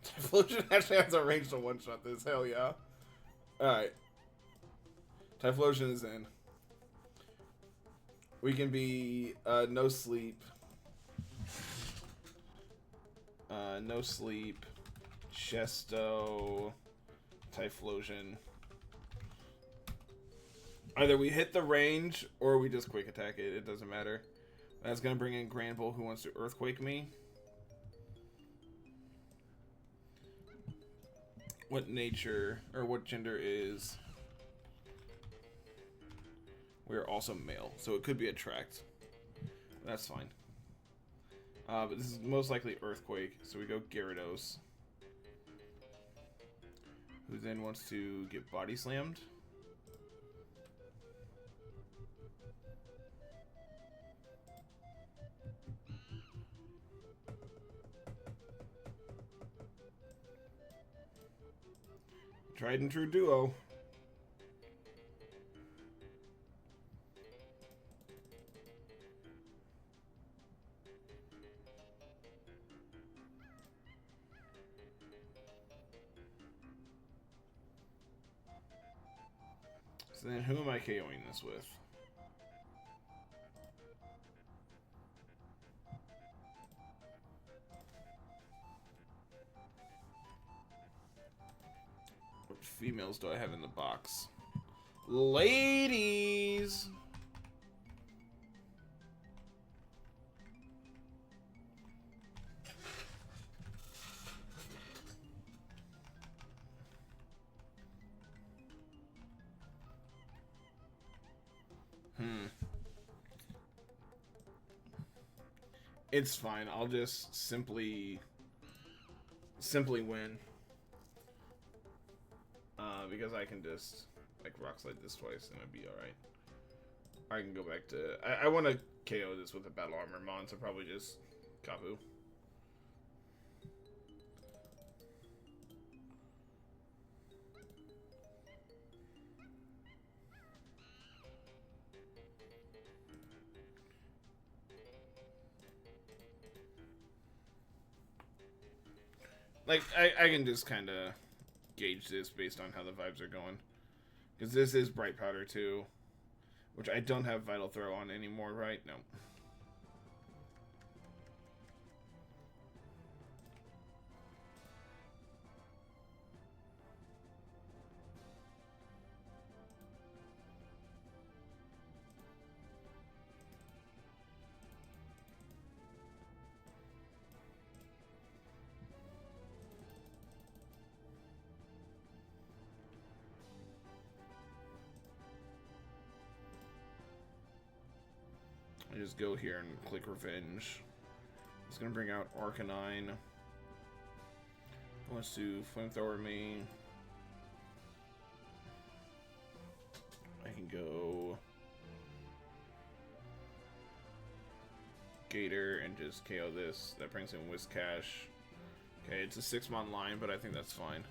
Typhlosion actually has a range to one-shot this. Hell yeah. Alright. Typhlosion is in. We can be no sleep. No sleep. Chesto. Typhlosion. Either we hit the range or we just quick attack it. It doesn't matter. That's going to bring in Granbull, who wants to Earthquake me. What nature or what gender is We're also male, so it could be attract. That's fine. But this is most likely Earthquake, so we go Gyarados. Who then wants to get body slammed. Tried and true duo. So then who am I KOing this with? What females do I have in the box? Ladies! It's fine. I'll just simply win. Because I can just like rock slide this twice and it'd be alright. I can go back to I want to KO this with a battle armor mon, so probably just Kabu. Like, I can just kind of gauge this based on how the vibes are going. Because this is Bright Powder too. Which I don't have Vital Throw on anymore, right? No. I just go here and click Revenge. It's gonna bring out Arcanine. Wants to Flamethrower me. I can go Gator and just KO this. That brings in Whiscash. Okay, it's a 6-mon line, but I think that's fine.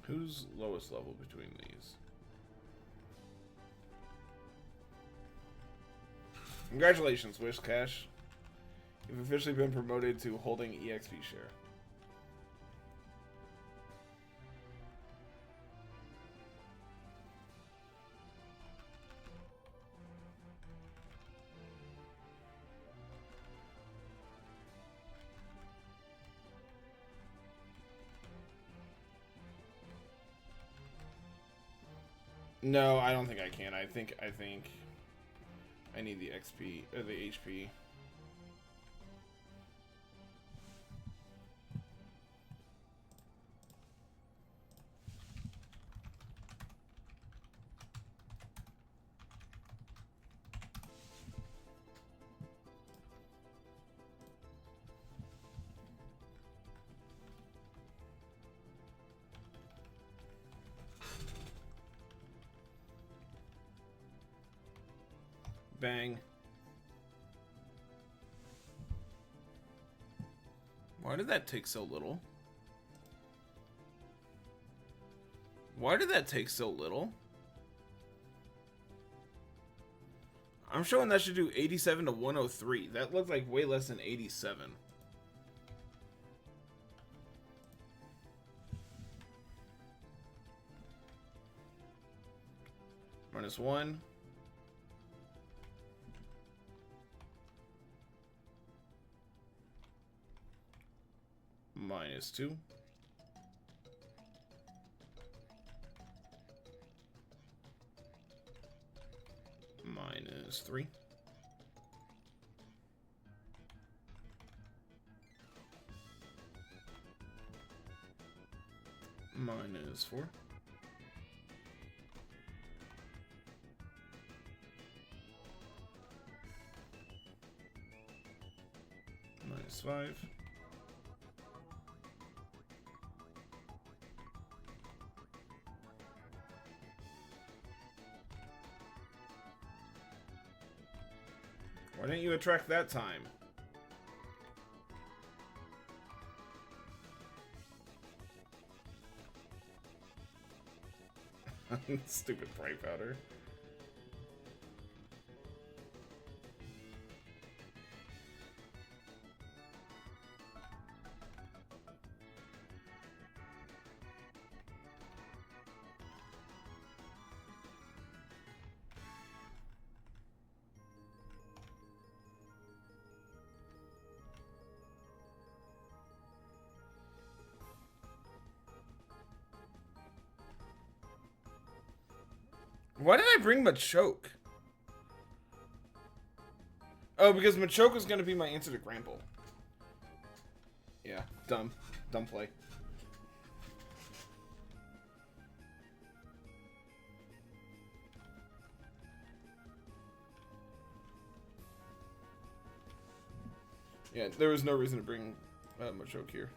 Who's lowest level between these? Congratulations, Wishcash. You've officially been promoted to holding EXP share. No, I don't think I can. I think I need the XP or the HP. Bang. Why did that take so little? Why did that take so little? I'm showing that should do 87 to 103. That looked like way less than 87. -1. -2. -3. -4. -5. Why didn't you attract that time? Stupid bright powder. Why did I bring Machoke? Oh, because Machoke was going to be my answer to Grample. Yeah, dumb. Dumb play. Yeah, there was no reason to bring Machoke here.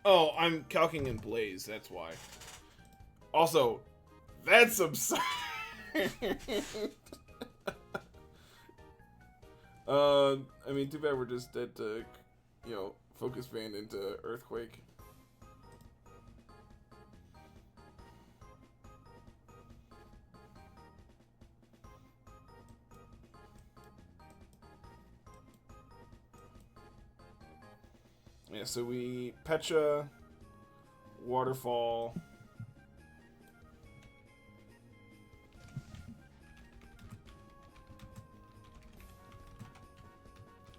Oh, I'm calcing in Blaze, that's why. Also, that's absurd. I mean, too bad we're just dead to, you know, Focus Band into Earthquake. Yeah, so we Pecha, Waterfall.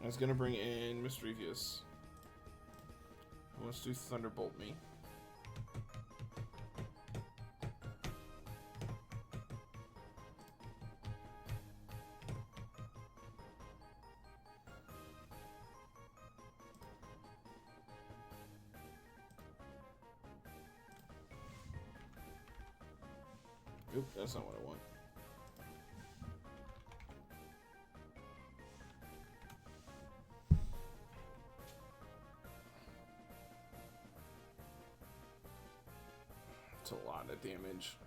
I was gonna bring in Mischievous. Who wants to Thunderbolt me? Oop, that's not what I want. It's a lot of damage.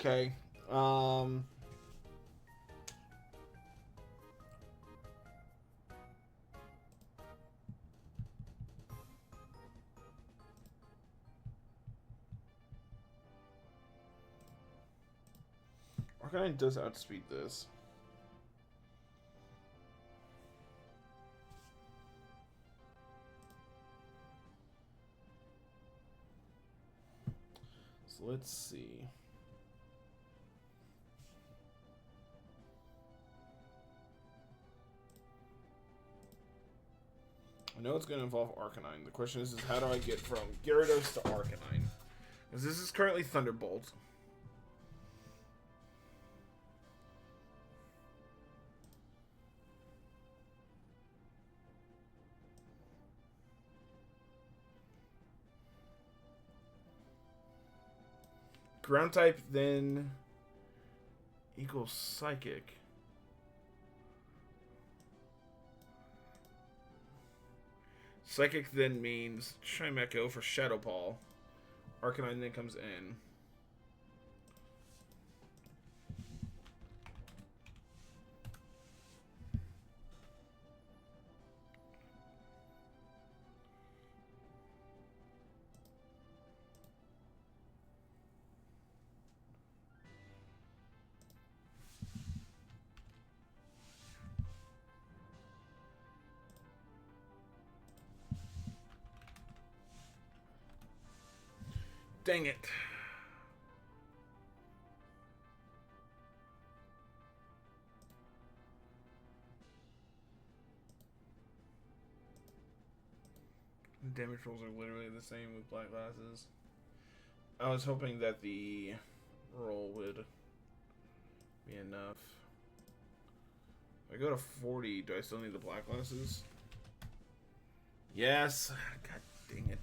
Okay. Arcanine does outspeed this. So let's see. I know it's going to involve Arcanine. The question is how do I get from Gyarados to Arcanine? Because this is currently Thunderbolt. Ground type then equals Psychic. Psychic then means Chimecho for Shadow Ball. Arcanine then comes in. Dang it. Damage rolls are literally the same with black glasses. I was hoping that the roll would be enough. If I go to 40, do I still need the black glasses? Yes. God dang it.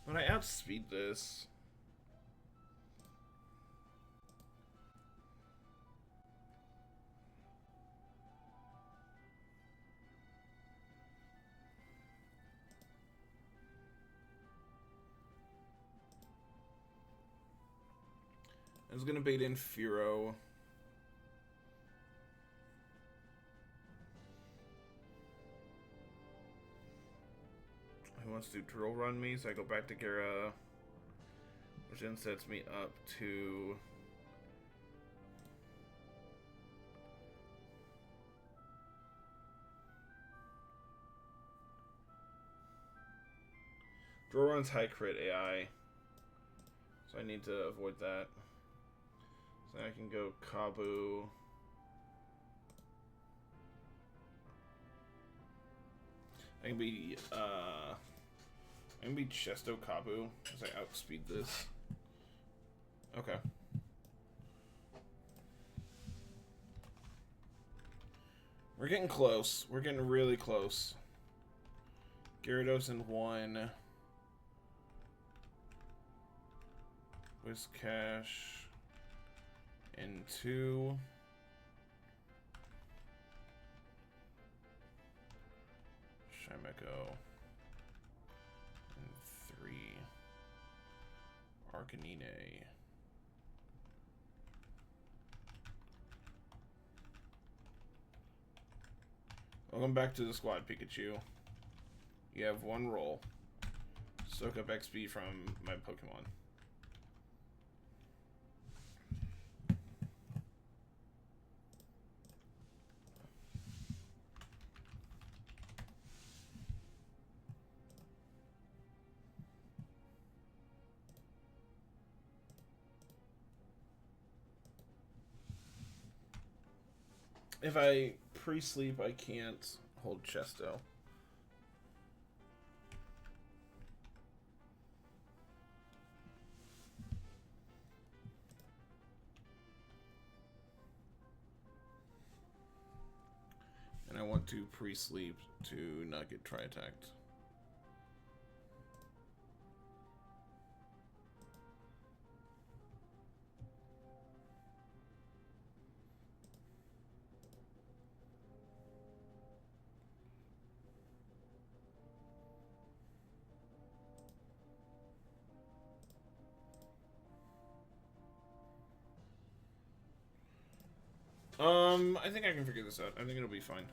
When I outspeed this... I was gonna bait in Furo. He wants to drill run me, so I go back to Gara, which then sets me up to drill run's high crit AI, so I need to avoid that. So I can go Kabu. I can be Chesto Kabu as I outspeed this. Okay. We're getting close. We're getting really close. Gyarados in 1. Whiscash in 2. Chimecho in 3. Arcanine. Welcome back to the squad, Pikachu. You have 1 roll. Soak up XP from my Pokemon. If I pre-sleep, I can't hold Chesto. And I want to pre-sleep to not get tri-attacked. I think I can figure this out. I think it'll be fine.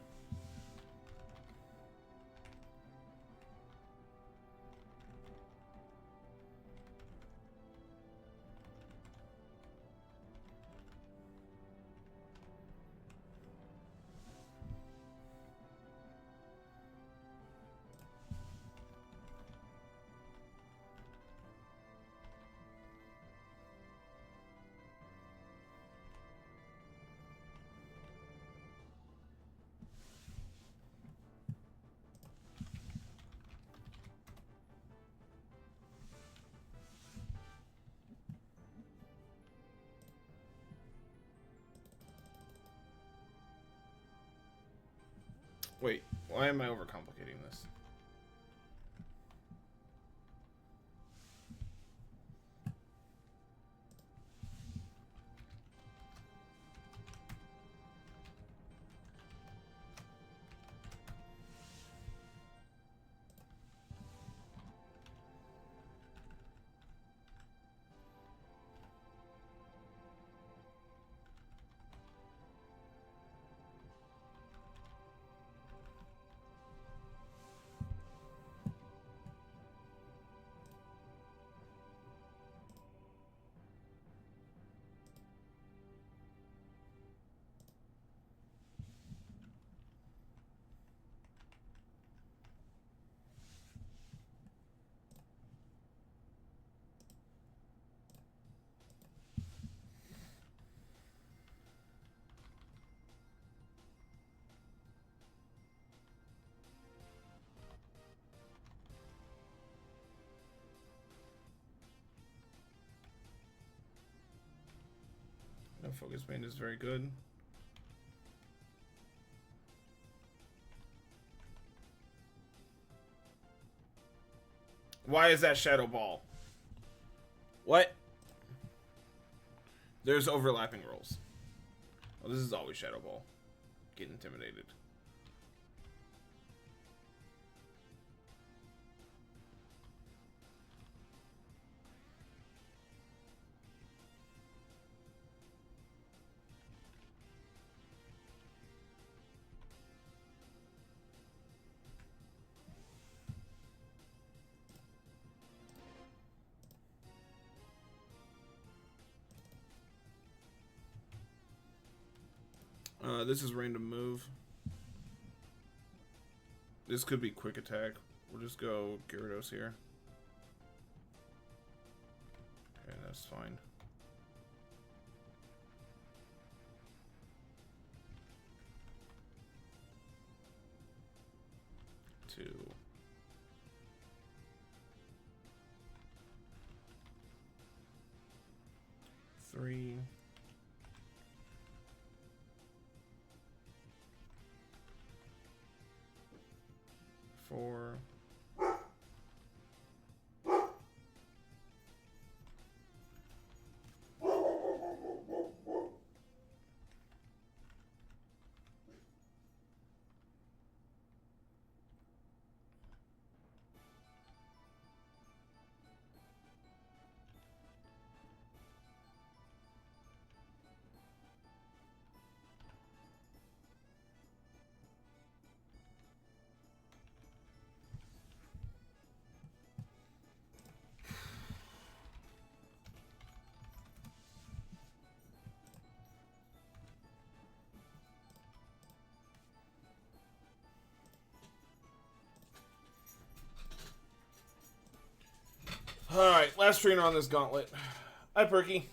Wait, why am I overcomplicating this? No focus band is very good. Why is that Shadow Ball? What? There's overlapping rolls. Oh, this is always Shadow Ball. Get intimidated. This is random move. This could be quick attack. We'll just go Gyarados here. Okay, that's fine. Two. Three. 4. Alright, last trainer on this gauntlet. Hi, Perky.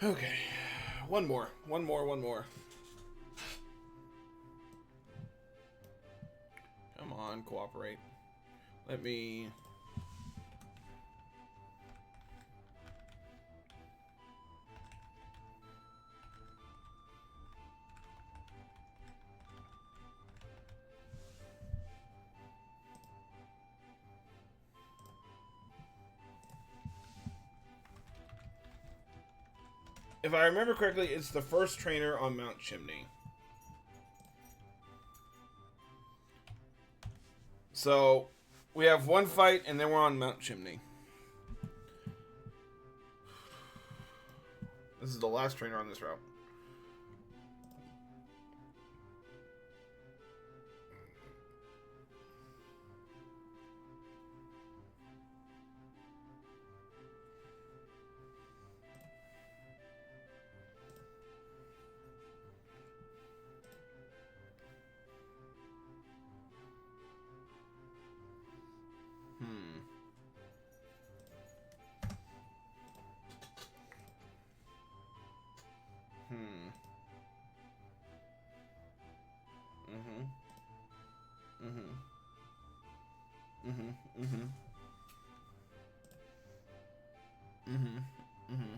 Okay. One more. Come on, cooperate. Let me... If I remember correctly, it's the first trainer on Mount Chimney. So, we have one fight, and then we're on Mount Chimney. This is the last trainer on this route. Mm-hmm. Mm-hmm. Mm-hmm. Mm-hmm. Mm-hmm. Mm-hmm.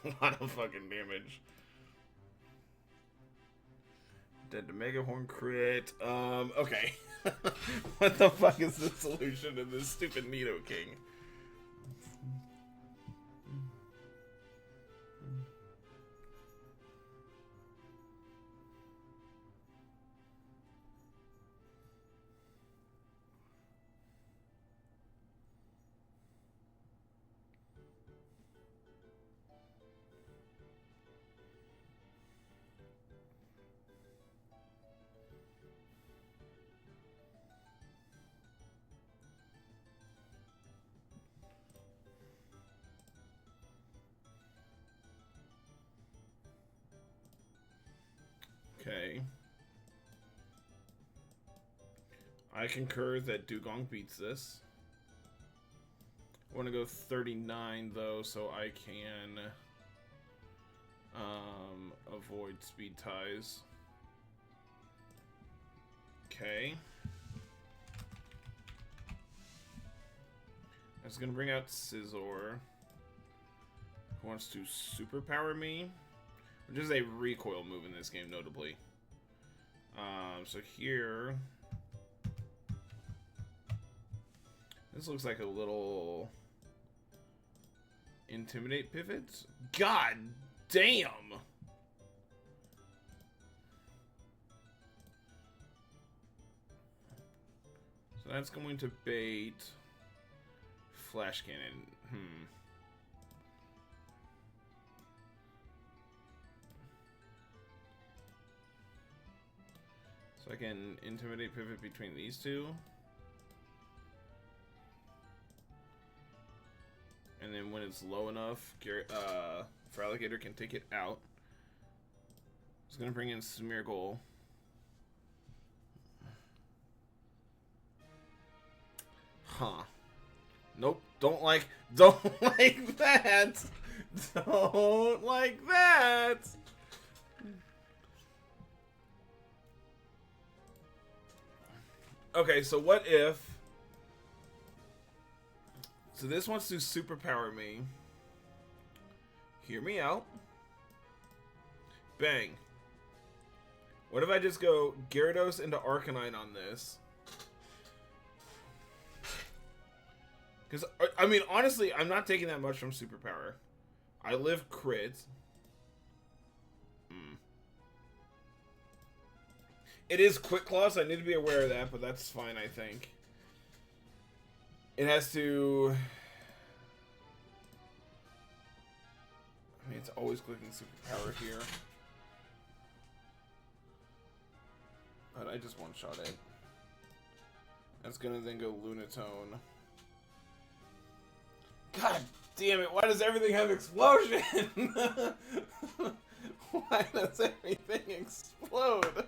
A lot of fucking damage. Dead to Mega Horn crit. Okay. What the fuck is the solution to this stupid Nido King? Okay. I concur that Dugong beats this. I want to go 39 though, so I can avoid speed ties. Okay. I was gonna bring out Scizor, who wants to superpower me, which is a recoil move in this game, notably. So here, this looks like a little Intimidate pivot. God damn! So that's going to bait Flash Cannon. So I can Intimidate pivot between these two. And then when it's low enough, Feraligatr can take it out. It's gonna bring in Smeargle. Huh. Nope. Don't like that. Don't like that. Okay, so what if... So this wants to superpower me. Hear me out. Bang. What if I just go Gyarados into Arcanine on this? Because, I mean, honestly, I'm not taking that much from superpower. I live crit. It is Quick Claw, so I need to be aware of that, but that's fine, I think. It has to... I mean, it's always clicking superpower here. But I just one-shot it. That's gonna then go Lunatone. God damn it, why does everything have explosion? Why does everything explode?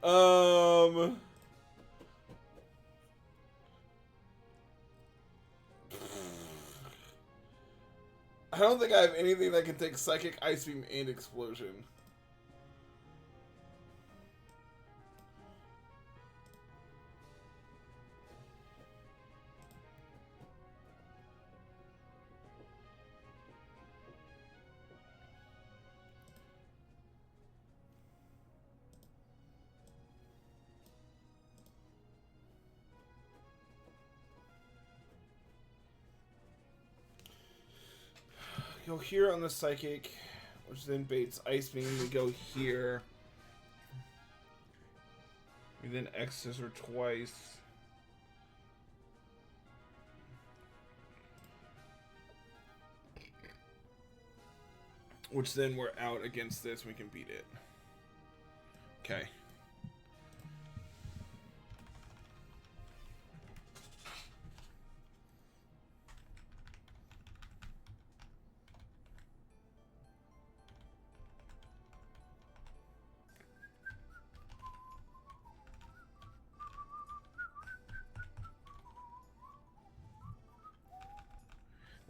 I don't think I have anything that can take Psychic, Ice Beam, and Explosion. Go here on the Psychic, which then baits Ice Beam. We go here. We then X-Scissor twice. Which then we're out against this. We can beat it. Okay.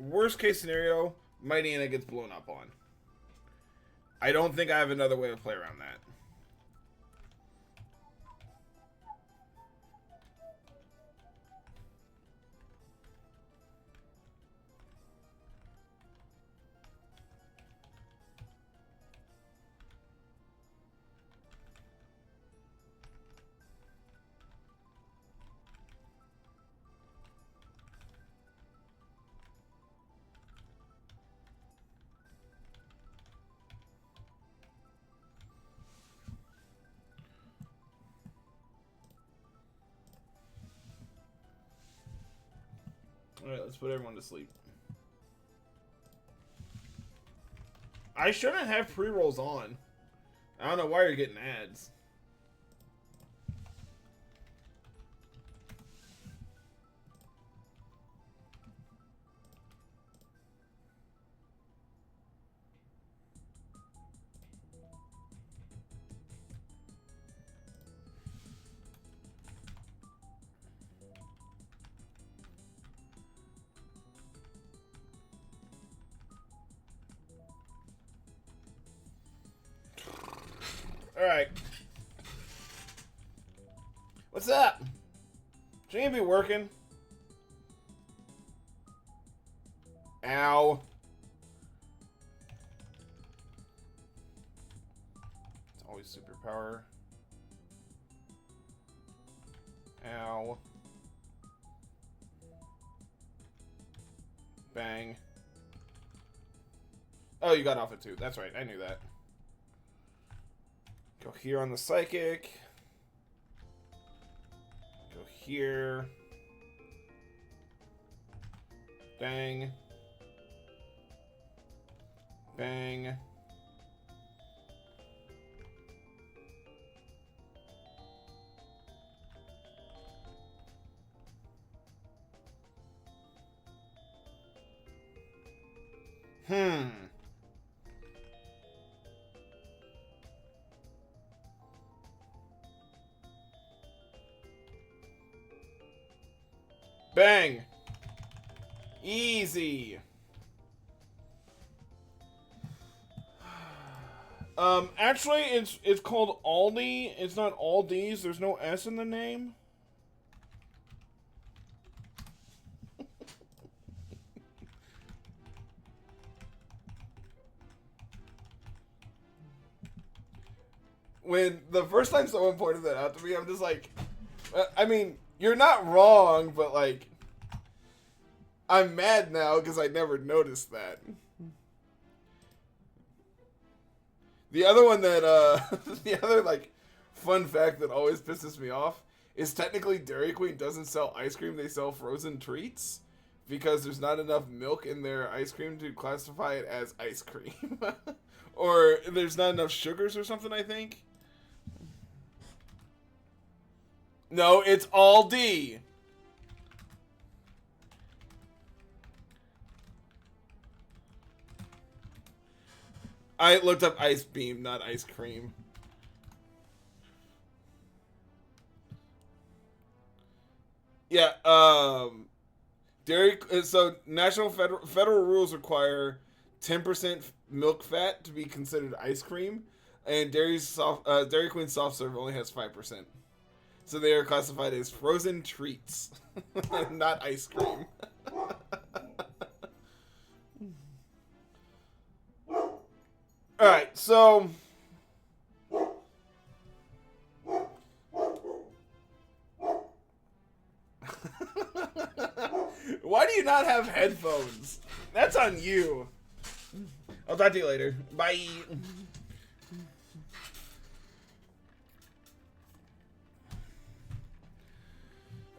Worst case scenario, Mighty Anna gets blown up on. I don't think I have another way to play around that. Alright, let's put everyone to sleep. I shouldn't have pre-rolls on. I don't know why you're getting ads. Alright. What's up? Shouldn't you be working? Ow. It's always superpower. Ow. Bang. Oh, you got off it too. That's right. I knew that. Go here on the psychic. Go here. Bang. Bang. Bang! Easy. Actually, it's called Aldi. It's not Aldi's. There's no S in the name. When the first time someone pointed that out to me, I'm just like, I mean, you're not wrong, but like, I'm mad now because I never noticed that. The other one that, the other like fun fact that always pisses me off is technically Dairy Queen doesn't sell ice cream; they sell frozen treats because there's not enough milk in their ice cream to classify it as ice cream, or there's not enough sugars or something. I think. No, it's Aldi. I looked up ice beam, not ice cream. Yeah, so federal rules require 10% milk fat to be considered ice cream, and Dairy Queen soft serve only has 5%. So they are classified as frozen treats, not ice cream. Alright, so... Why do you not have headphones? That's on you. I'll talk to you later. Bye.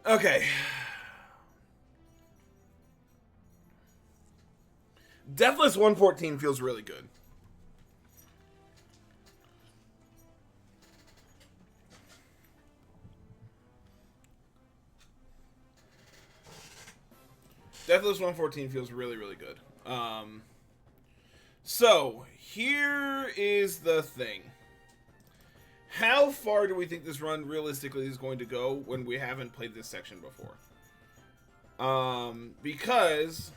Okay. Deathless 114 feels really good. Deathless 114 feels really, really good. So, here is the thing. How far do we think this run realistically is going to go when we haven't played this section before? Because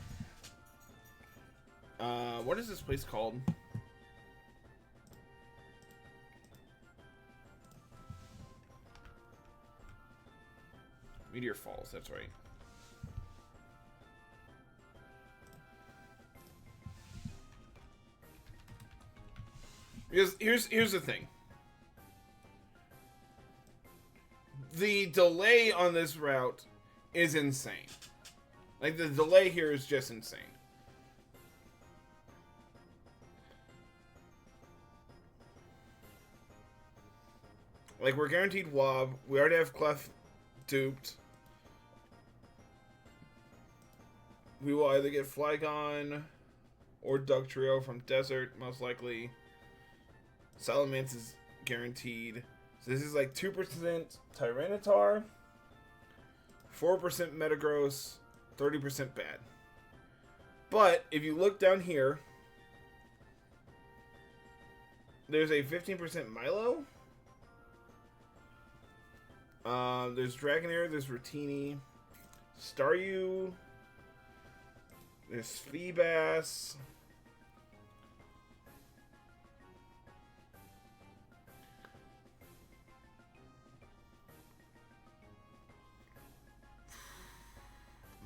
What is this place called? Meteor Falls, that's right. Because here's the thing. The delay on this route is insane. Like, the delay here is just insane. Like, we're guaranteed Wob. We already have Clef duped. We will either get Flygon or Dugtrio from Desert, most likely. Salamence is guaranteed. So this is like 2% Tyranitar, 4% Metagross, 30% bad. But if you look down here, there's a 15% Milo. There's Dragonair, there's Rotini, Staryu, there's Feebas.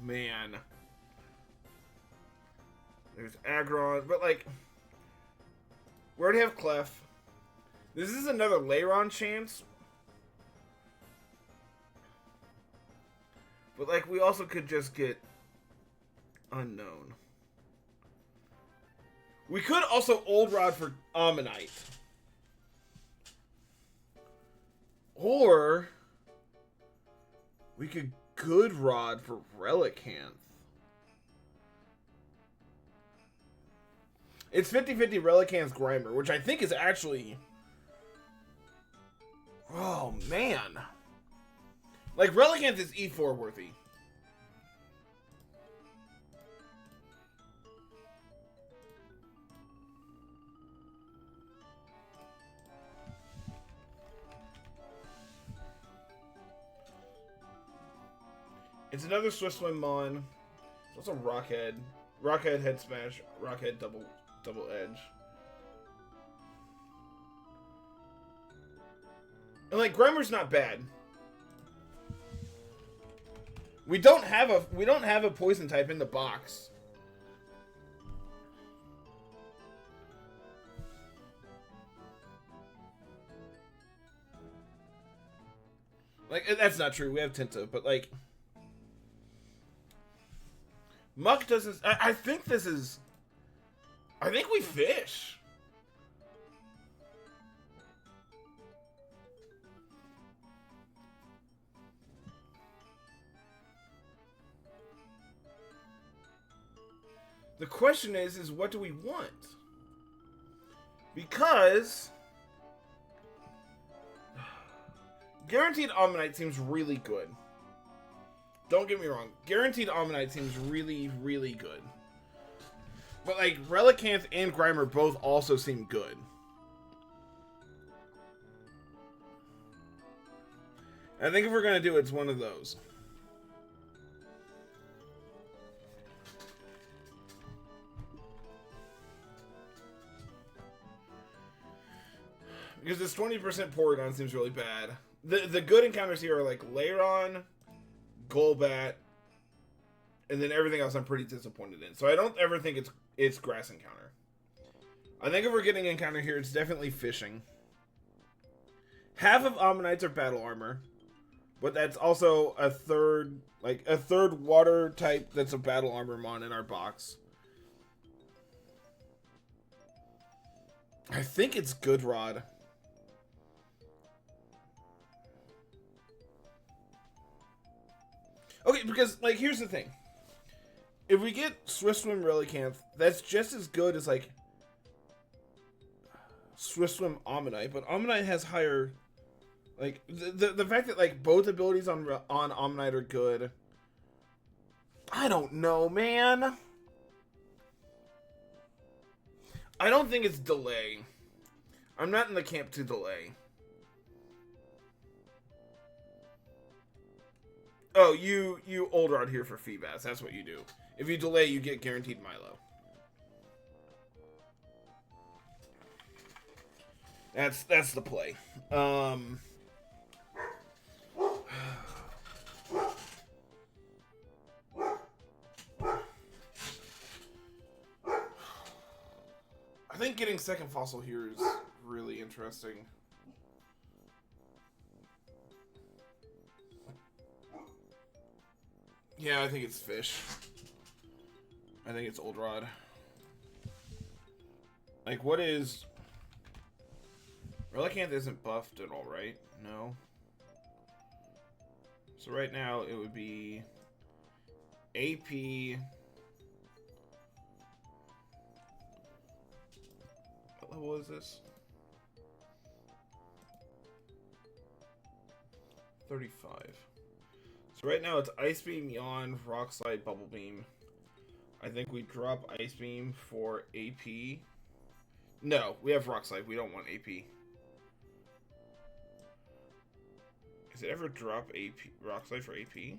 Man. There's Aggron, but like, we already have Clef. This is another Lairon chance. But like, we also could just get Unknown. We could also Old Rod for Ammonite. Or we could Good Rod for Relicanth. It's 50-50 Relicanth Grimer, which I think is actually... Oh, man. Like, Relicanth is E4 worthy. It's another Swift Swim Mon. It's also Rockhead. Rockhead Head Smash. Rockhead double edge. And like, Grimer's not bad. We don't have a poison type in the box. Like, that's not true. We have Tinta, but like, Muck doesn't... I think this is... I think we fish. The question is what do we want? Because... Guaranteed Ammonite seems really good. Don't get me wrong. Guaranteed Ammonite seems really, really good. But, like, Relicanth and Grimer both also seem good. I think if we're going to do it, it's one of those. Because this 20% Porygon seems really bad. The good encounters here are, like, Lairon, Golbat, and then everything else I'm pretty disappointed in. So I don't ever think it's Grass Encounter. I think if we're getting Encounter here, it's definitely Fishing. Half of Ammonites are Battle Armor, but that's also a third Water type that's a Battle Armor Mon in our box. I think it's Good Rod. Okay, because, like, here's the thing. If we get Swift Swim Relicanth, that's just as good as, like, Swift Swim Ammonite, but Ammonite has higher, like, the fact that, like, both abilities on Ammonite are good. I don't know, man. I don't think it's delay. I'm not in the camp to delay. Oh, you Old Rod here for Feebas. That's what you do. If you delay, you get guaranteed Milo. That's the play. I think getting second fossil here is really interesting. Yeah, I think it's fish. I think it's old rod. Like, what is... Relicanth isn't buffed at all, right? No. So right now, it would be... AP... What level is this? 35. So right now, it's Ice Beam, Yawn, Rock Slide, Bubble Beam. I think we drop Ice Beam for AP. No, we have Rock Slide. We don't want AP. Does it ever drop AP Rock Slide for AP?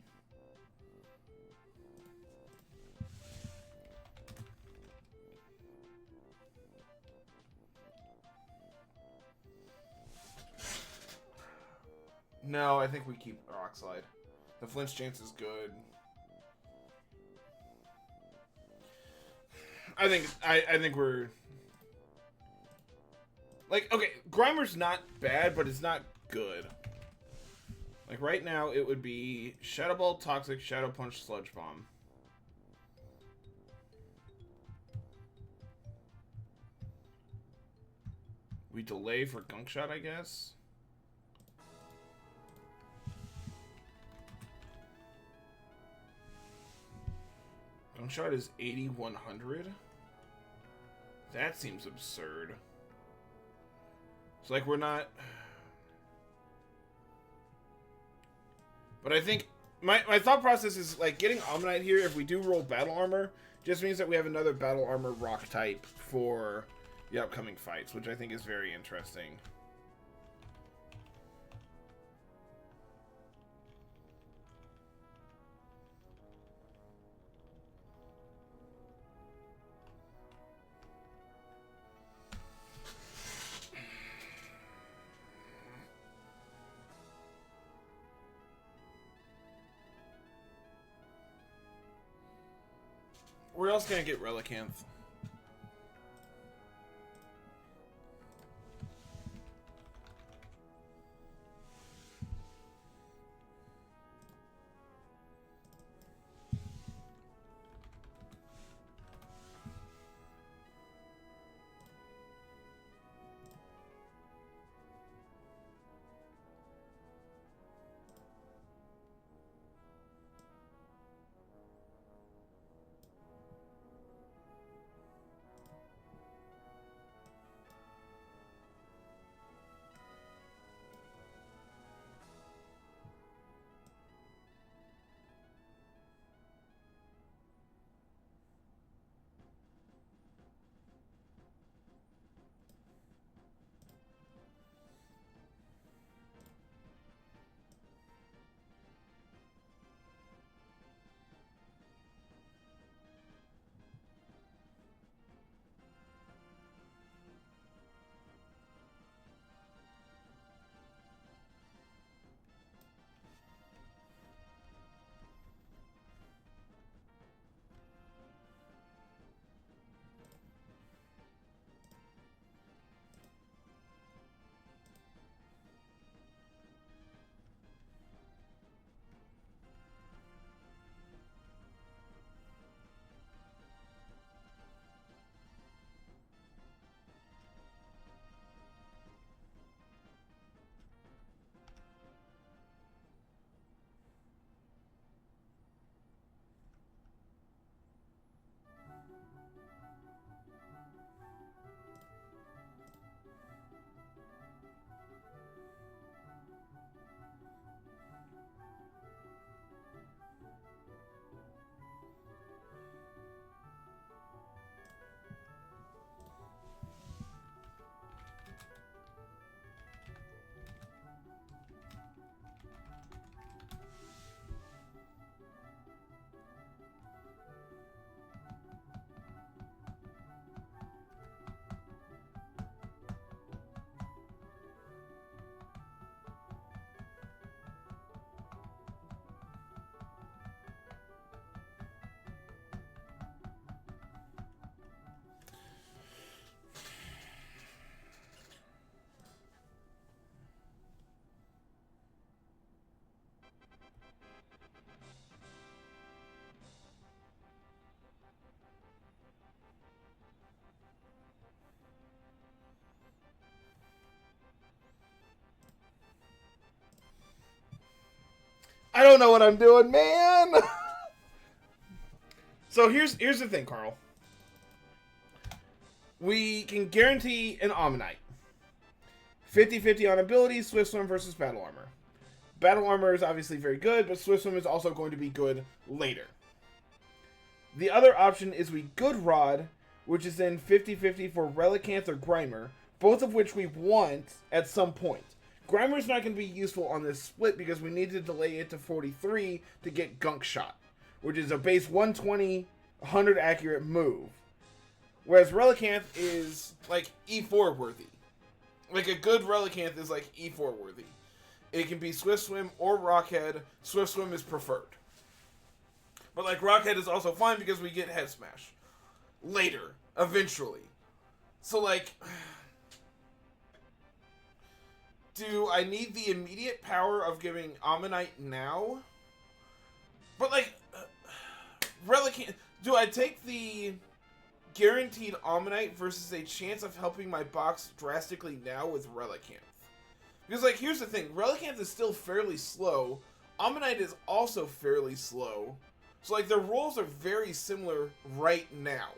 No, I think we keep Rock Slide. The flinch chance is good. I think we're like, okay, Grimer's not bad, but it's not good. Like right now, it would be Shadow Ball, Toxic, Shadow Punch, Sludge Bomb. We delay for Gunk Shot, I guess. Gunk Shot is 8,100. That seems absurd. It's like we're not... But I think... My thought process is like getting Omnite here, if we do roll Battle Armor, just means that we have another Battle Armor Rock type for the upcoming fights, which I think is very interesting. Where else can I get Relicanth? don't know what I'm doing, man. So here's the thing, Carl. We can guarantee an Omnite. 50-50 on abilities, Swift Swim versus Battle Armor. Battle Armor is obviously very good, but Swift Swim is also going to be good later. The other option is we Good Rod, which is then 50-50 for Relicanth or Grimer, both of which we want at some point. Grimer's not going to be useful on this split because we need to delay it to 43 to get Gunk Shot, which is a base 120, 100 accurate move. Whereas Relicanth is like E4 worthy. Like a good Relicanth is like E4 worthy. It can be Swift Swim or Rockhead. Swift Swim is preferred. But like Rockhead is also fine because we get Head Smash. Later. Eventually. So like... Do I need the immediate power of giving Ammonite now? But like... Relicanth... Do I take the guaranteed Ammonite versus a chance of helping my box drastically now with Relicanth? Because, like, here's the thing. Relicanth is still fairly slow. Ammonite is also fairly slow. So, like, their roles are very similar right now.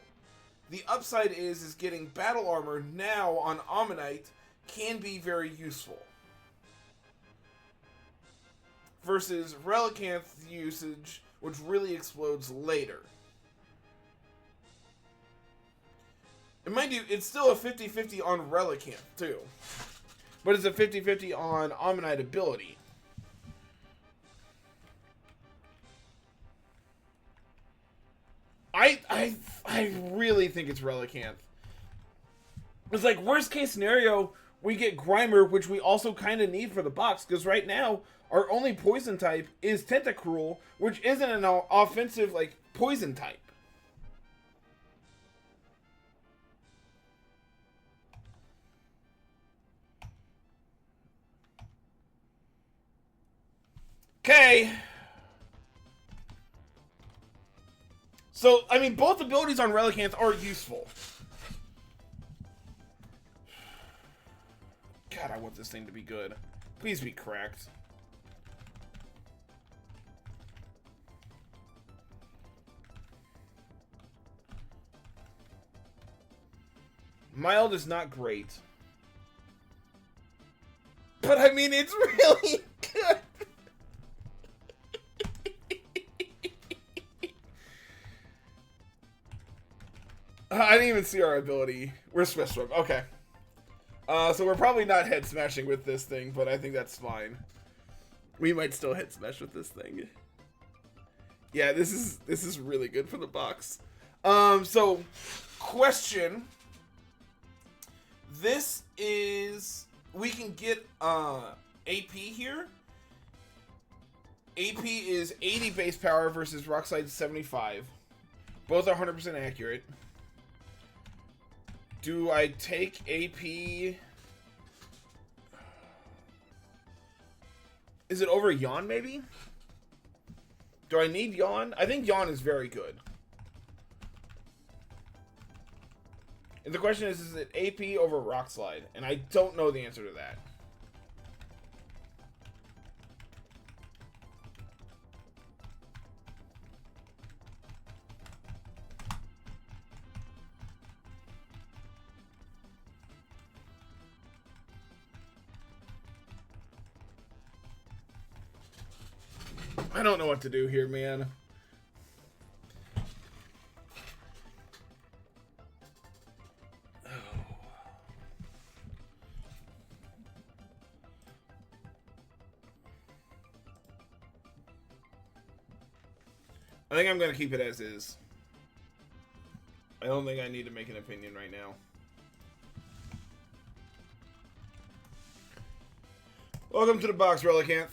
The upside is getting Battle Armor now on Ammonite can be very useful. Versus Relicanth usage, which really explodes later. And mind you, it's still a 50-50 on Relicanth, too. But it's a 50-50 on Ammonite ability. I really think it's Relicanth. It's like, worst case scenario, we get Grimer, which we also kind of need for the box, because right now, our only poison type is Tentacruel, which isn't an offensive, like, poison type. Okay. So, I mean, both abilities on Relicanth are useful. God, I want this thing to be good. Please be cracked. Mild is not great. But, I mean, it's really good. I didn't even see our ability. We're Swift Swim. Okay. So we're probably not head smashing with this thing, but I think that's fine. We might still head smash with this thing. Yeah, this is really good for the box. So question. This is, we can get AP here. AP is 80 base power versus Rockslide 75. Both are 100% accurate. Do I take AP? Is it over Yawn, maybe? Do I need Yawn? I think Yawn is very good. And the question is it AP over Rockslide? And I don't know the answer to that. I don't know what to do here, man. I think I'm going to keep it as is. I don't think I need to make an opinion right now. Welcome to the box, Relicanth.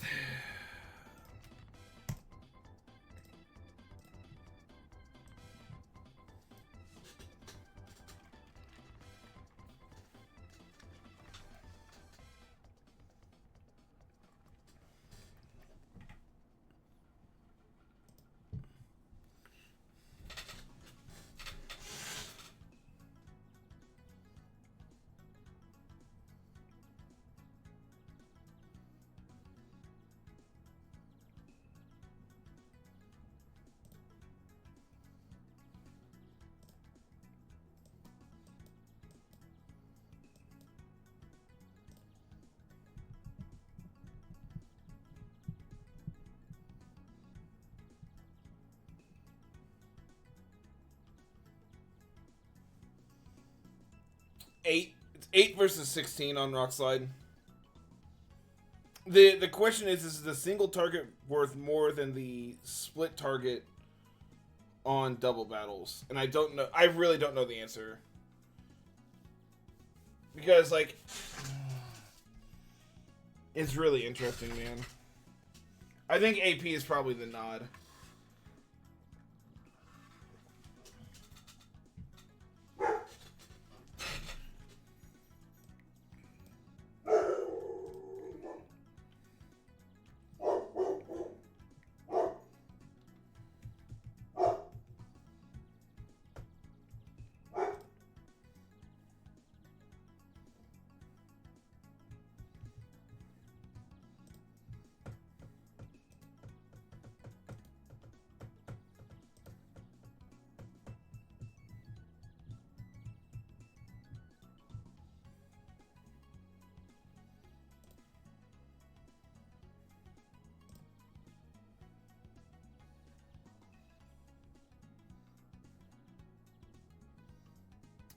8. It's 8 versus 16 on Rock Slide. The question is the single target worth more than the split target on double battles? And I don't know. I really don't know the answer. Because, like, it's really interesting, man. I think AP is probably the nod.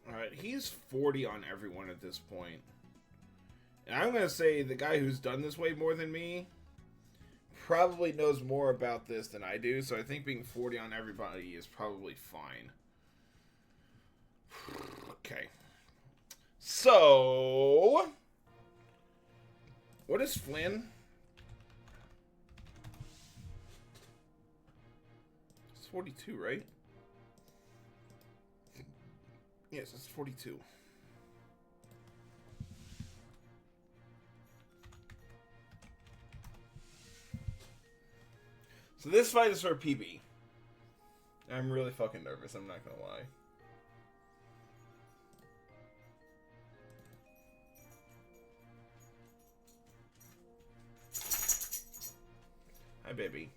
Alright, he's 40 on everyone at this point. And I'm going to say the guy who's done this way more than me probably knows more about this than I do, so I think being 40 on everybody is probably fine. Okay. So, what is Flynn? It's 42, right? Yes, it's 42. So this fight is for a PB. I'm really fucking nervous, I'm not gonna lie. Hi, baby.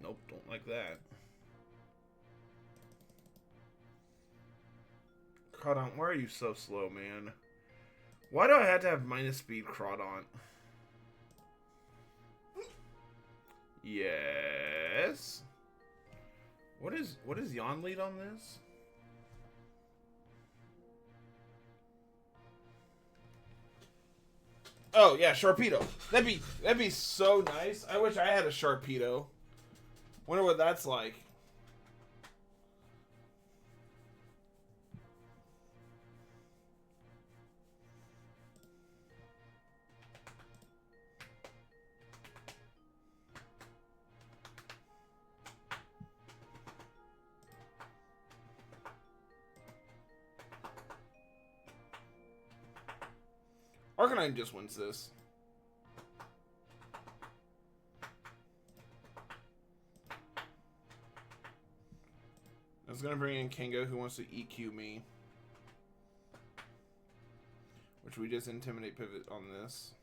Nope, don't like that. Crawdont, why are you so slow, man? Why do I have to have minus speed Crawdont? Yes. What is Yon lead on this? Oh yeah, Sharpedo. That'd be so nice. I wish I had a Sharpedo. Wonder what that's like. Arcanine just wins this. I was gonna bring in Kango, who wants to EQ me. Which we just intimidate pivot on this.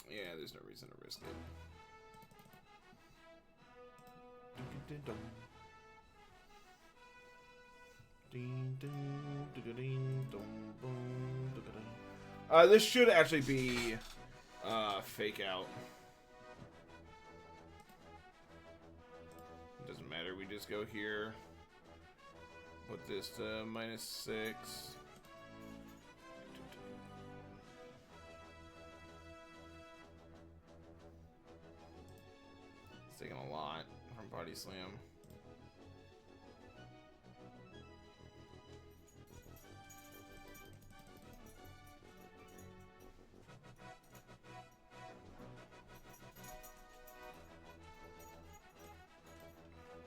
Yeah, there's no reason to risk it. This should actually be fake out. It doesn't matter, we just go here. Put this to -6. It's taking a lot from Body Slam.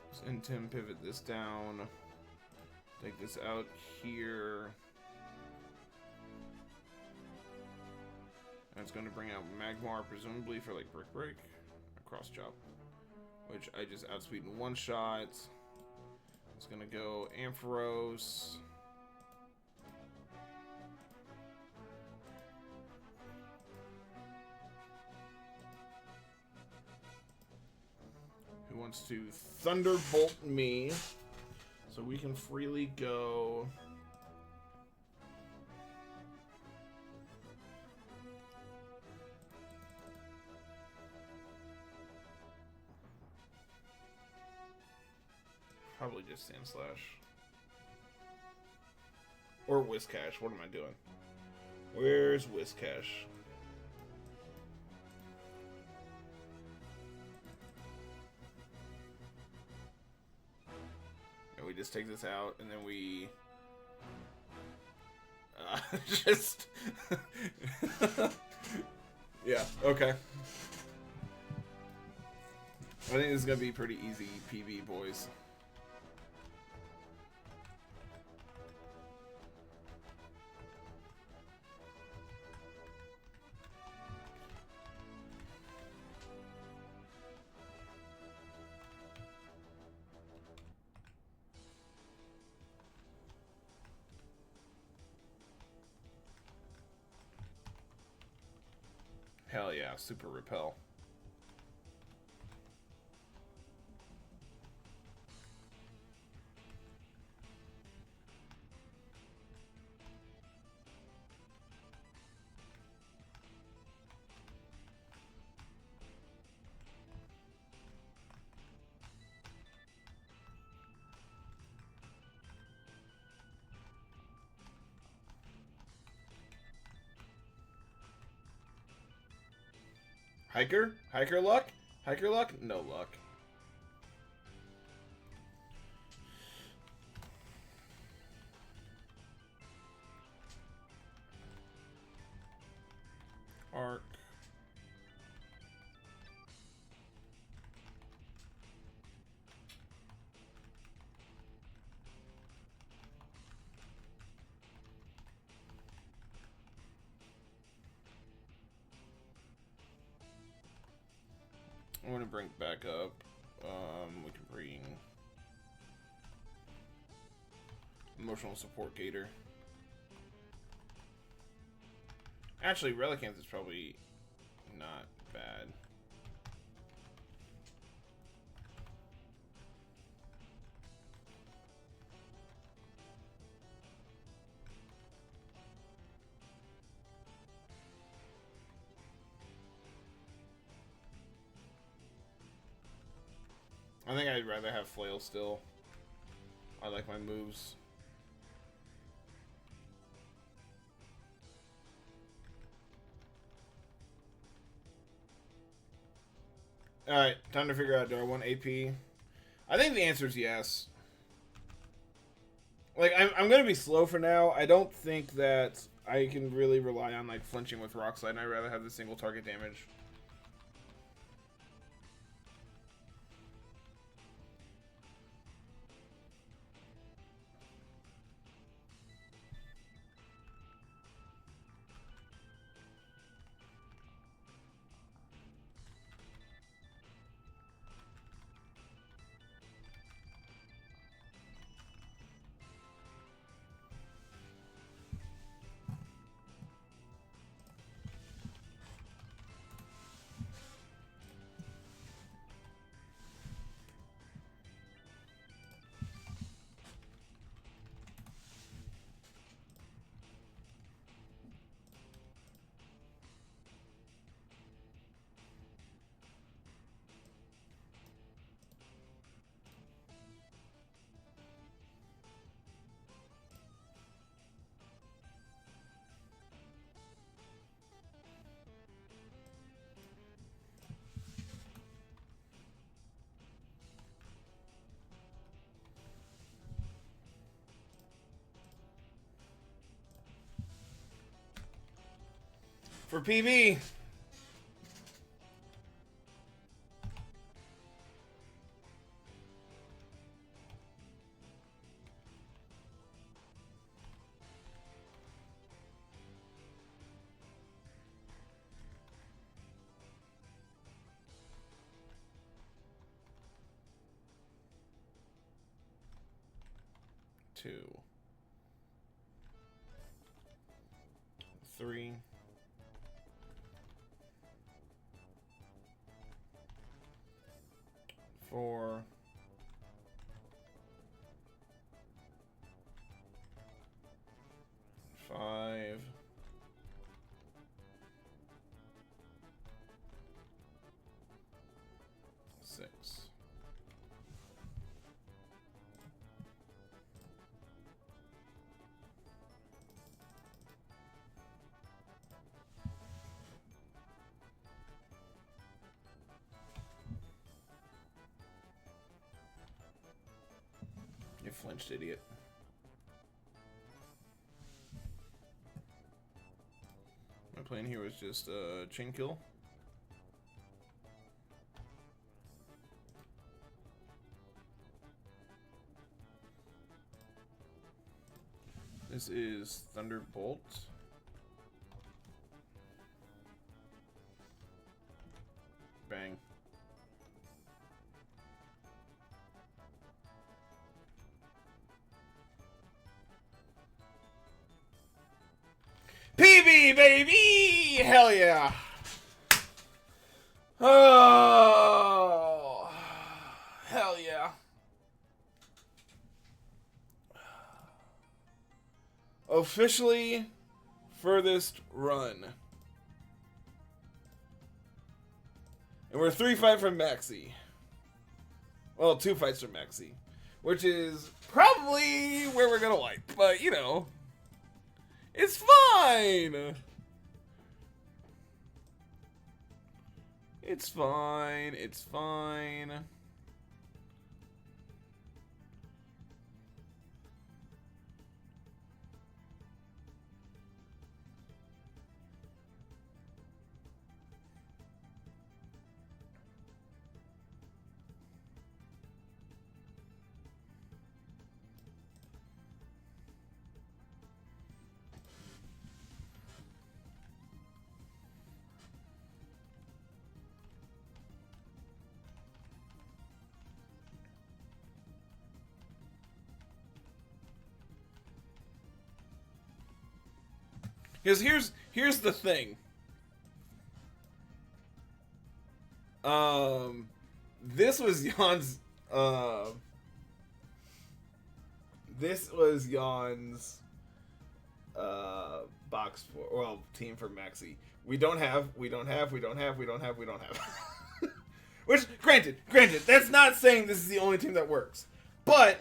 Let's Intim pivot this down. Take this out here. And it's going to bring out Magmar, presumably for like Brick Break. Cross chop. Which I just outspeed in one shot. It's going to go Ampharos. wants to Thunderbolt me. So we can freely go... Probably just Sand Slash. Or Whiscash. What am I doing? Where's Whiscash? And we just take this out, and then we... just... yeah, okay. I think this is going to be pretty easy PB, boys. Hell yeah, Super Repel. Hiker? Hiker luck? Hiker luck? No luck. Arc. I want to bring it back up. We can bring Emotional Support Gator. Actually, Relicanth is probably not bad. I think I'd rather have Flail still. I like my moves. Alright, time to figure out, do I want AP? I think the answer is yes. Like, I'm going to be slow for now. I don't think that I can really rely on, like, flinching with Rock Slide, and I'd rather have the single target damage. For PB. Two. Three. 4. 5. 6. You flinched, idiot. My plan here was just chain kill. This is Thunderbolt. Bang. PB, baby! Hell yeah! Oh, hell yeah. Officially furthest run. And we're 3 fights from Maxi. Well, 2 fights from Maxi. Which is probably where we're gonna wipe. But, you know, it's fine! It's fine. It's fine. Because here's the thing. This was Jan's box for, well, team for Maxi. We don't have. Which, granted, that's not saying this is the only team that works. But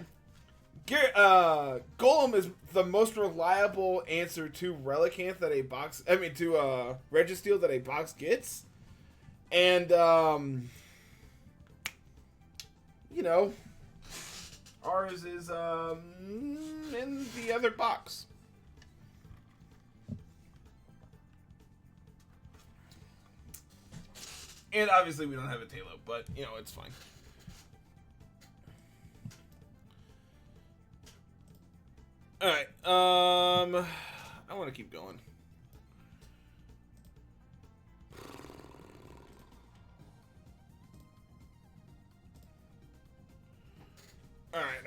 Golem is the most reliable answer to Relicanth that a box, to Registeel that a box gets. And, you know, ours is in the other box. And obviously we don't have a Talo, but, you know, it's fine. Alright, I want to keep going. Alright.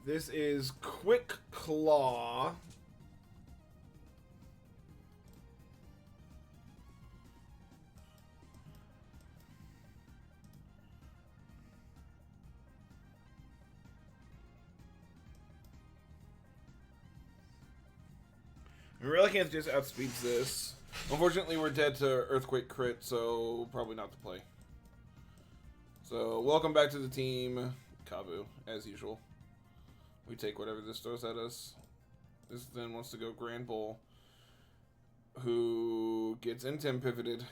This is Quick Claw. Relicanth just outspeeds this. Unfortunately, we're dead to Earthquake crit, so probably not to play. So, welcome back to the team, Kabu, as usual. We take whatever this throws at us. This then wants to go Grand Bull, who gets Intim pivoted.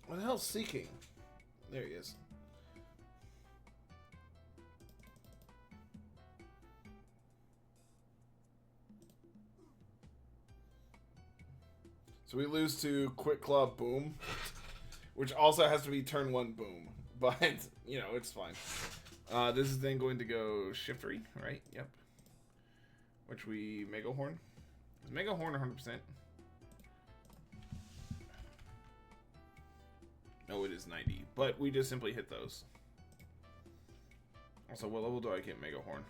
What the hell's Seeking? There he is. So we lose to Quick Claw Boom, which also has to be turn 1 Boom. But, you know, it's fine. This is then going to go Shiftry, right? Yep. Which we Mega Horn. Is Mega Horn 100%? No, it is 90. But we just simply hit those. Also, what level do I get Mega Horn?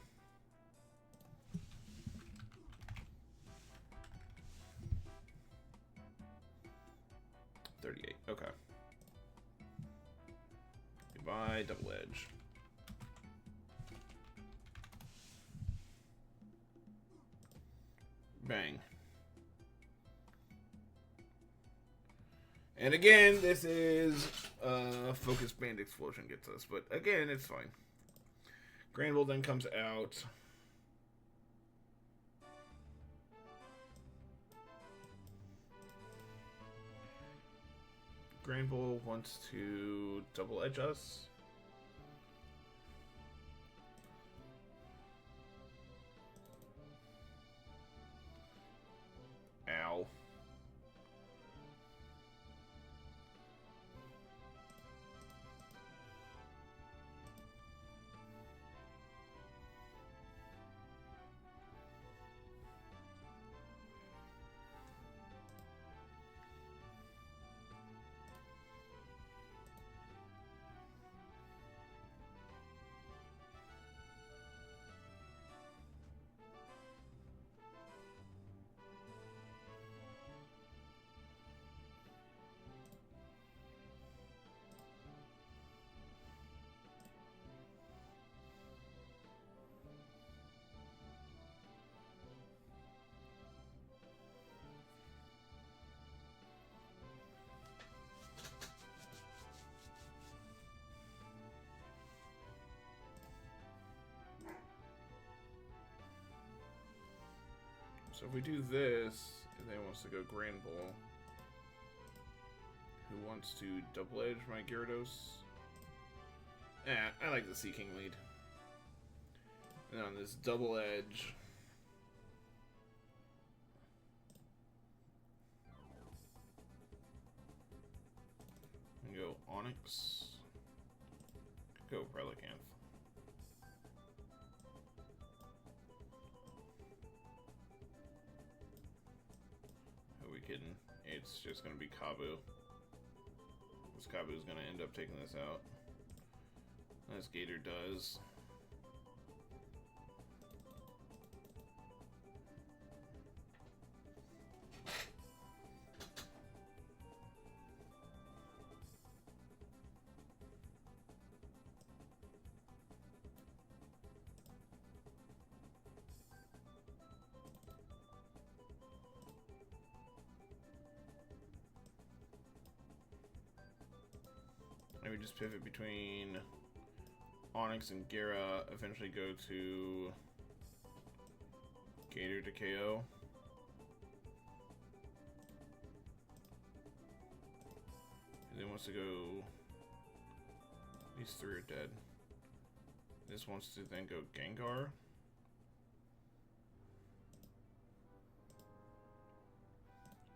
Okay. Goodbye, Double Edge. Bang. And again, this is Focus Band Explosion gets us, but again, it's fine. Granville then comes out. Granville wants to double edge us. Ow. So if we do this, and then wants to go Granville, who wants to double edge my Gyarados. I like the Sea King lead. And on this double edge, and go Onyx, go Relicanth. Kidding. It's just gonna be Kabu. This Kabu is gonna end up taking this out. As Gator does. Maybe just pivot between Onyx and Gyara, eventually go to Gator to KO. And then wants to go, these three are dead. This wants to then go Gengar.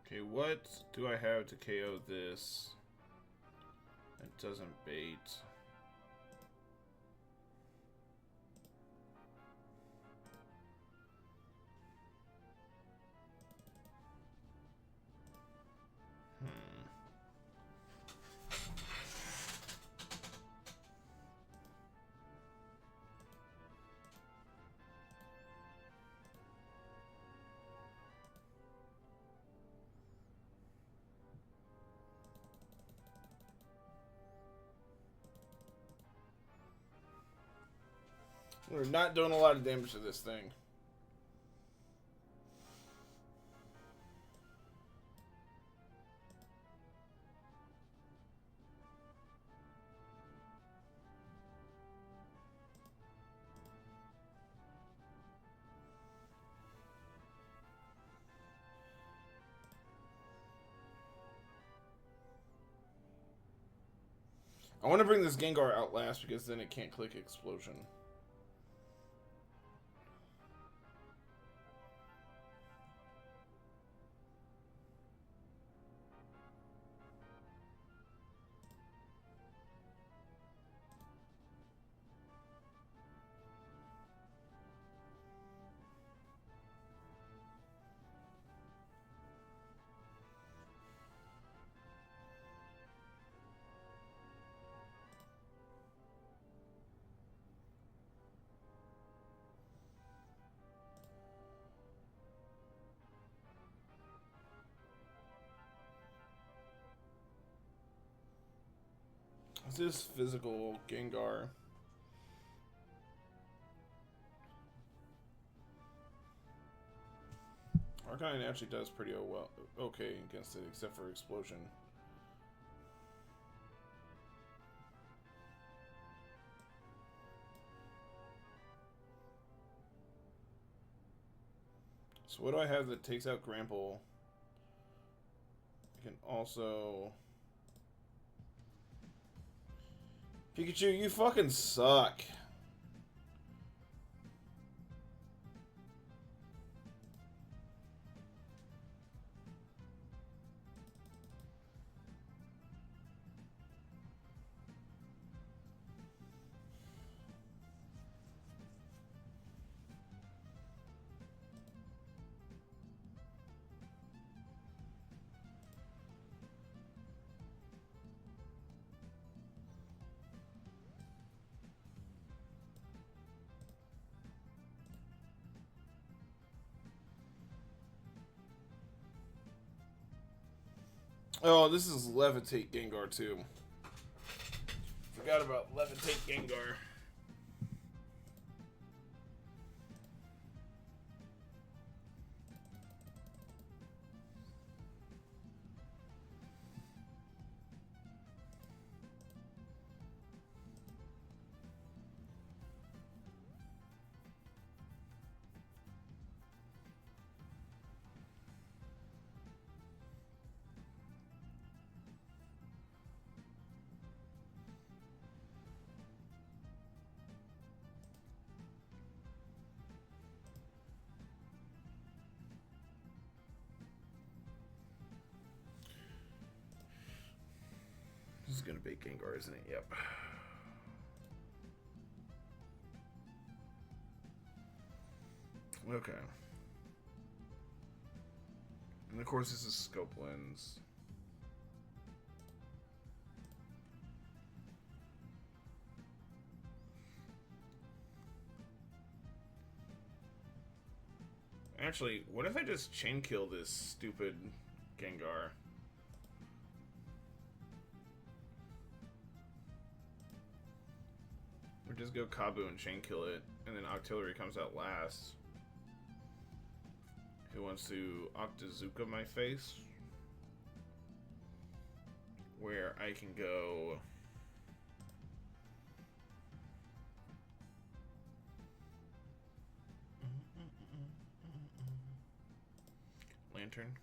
Okay, what do I have to KO this? It doesn't bait. We're not doing a lot of damage to this thing. I want to bring this Gengar out last because then it can't click Explosion. This is physical Gengar. Arcanine actually does pretty well, okay against it, except for Explosion. So what do I have that takes out Grample? I can also... Pikachu, you fucking suck. Oh, this is Levitate Gengar too. Forgot about Levitate Gengar. This is gonna be Gengar, isn't it? Yep. Okay. And of course this is Scope Lens. Actually, what if I just chain kill this stupid Gengar? Or just go Kabu and chain kill it, and then Octillery comes out last. Who wants to Octazooka my face? Where I can go... Lantern.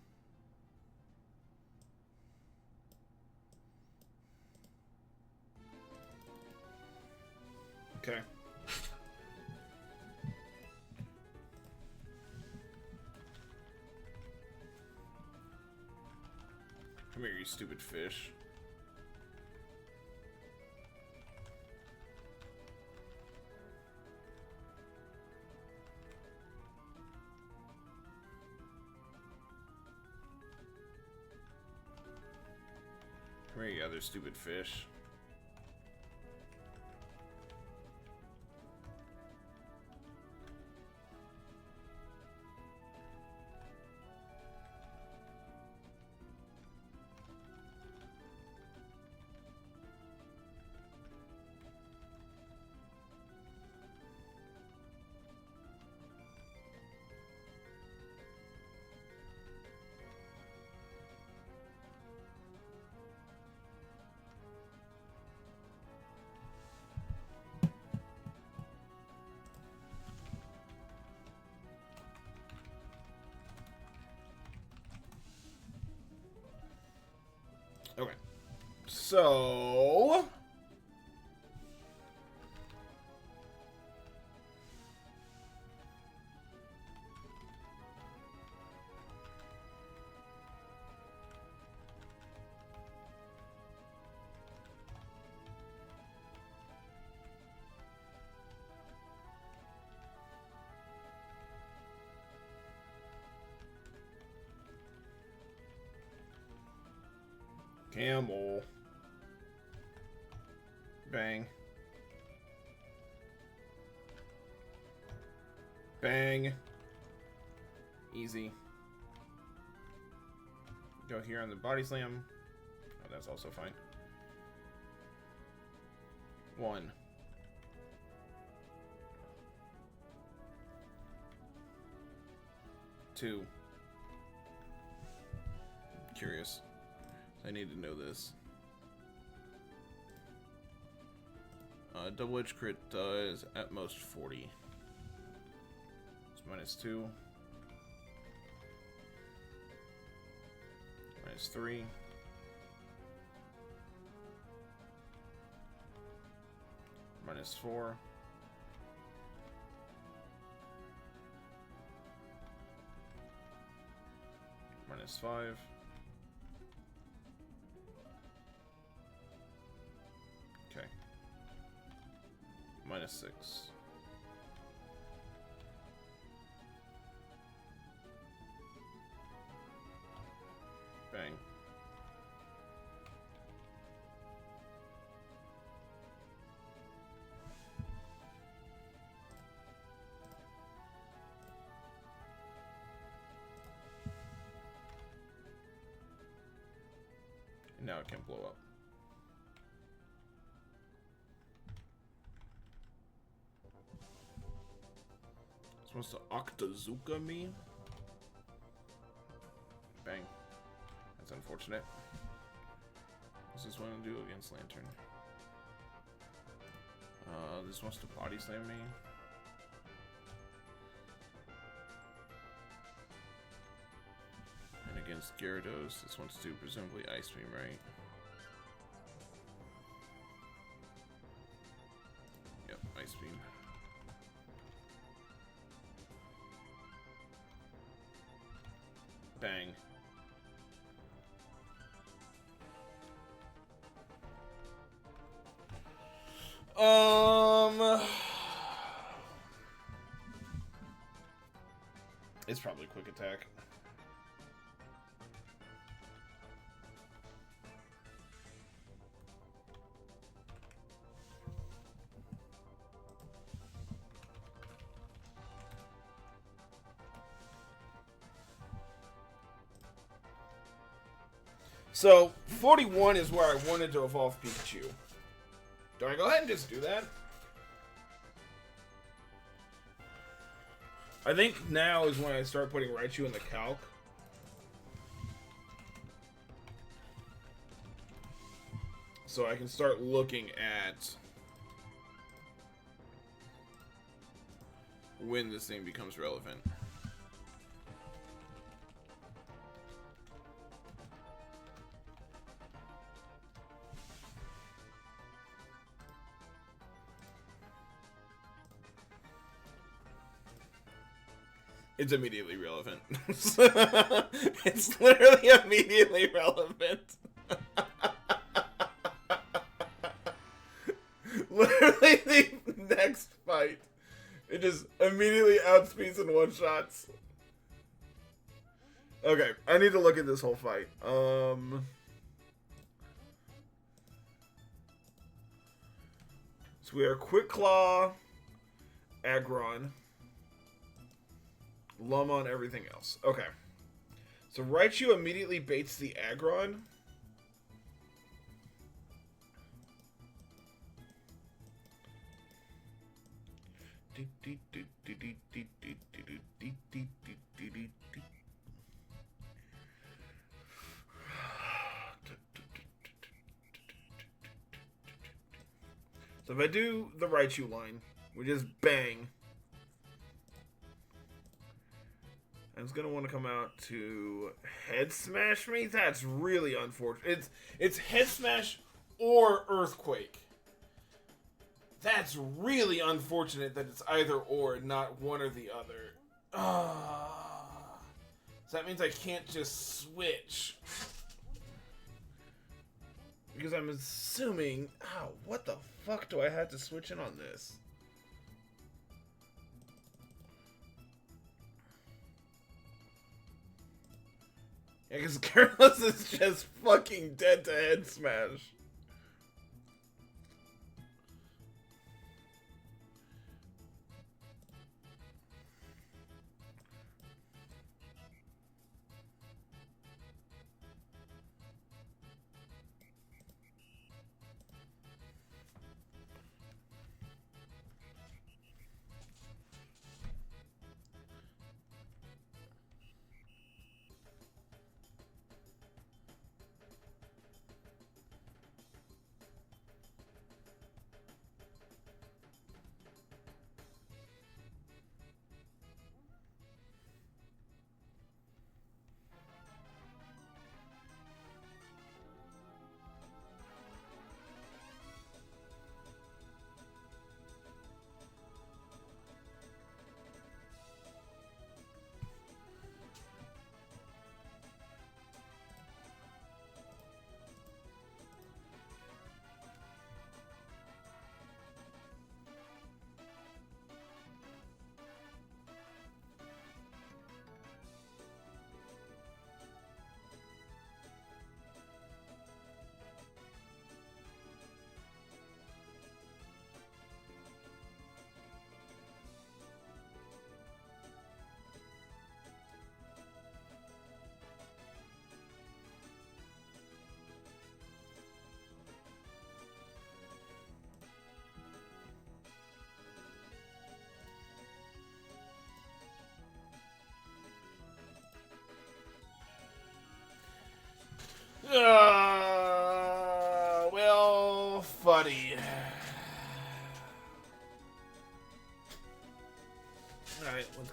Okay. Come here, you stupid fish. Come here, you other stupid fish. Okay. So... Camel. Bang. Bang. Easy. Go here on the body slam. Oh, that's also fine. 1. Two. Curious. I need to know this. Double edge crit does at most 40. It's -2. -3. -4. -5. Okay. -6. Bang. And now it can blow up. Supposed to Octozuka me? Bang. That's unfortunate. What's this one to do against Lantern? This wants to body slam me. And against Gyarados, this wants to presumably Ice Beam, right? Yep, Ice Beam. Bang. It's probably quick attack. So, 41 is where I wanted to evolve Pikachu. Do I go ahead and just do that? I think now is when I start putting Raichu in the calc. So I can start looking at when this thing becomes relevant. It's immediately relevant. It's literally immediately relevant. Literally the next fight. It just immediately outspeeds and one-shots. Okay, I need to look at this whole fight. So we are Quick Claw, Aggron, Lum on everything else. Okay. So Raichu immediately baits the Aggron. So if I do the Raichu line, we just bang. And it's gonna want to come out to head smash me. That's really unfortunate. It's head smash or earthquake. That's really unfortunate that it's either or, not one or the other. So that means I can't just switch. Because I'm assuming... Oh, what the fuck do I have to switch in on this? Yeah, because Careless is just fucking dead to head smash.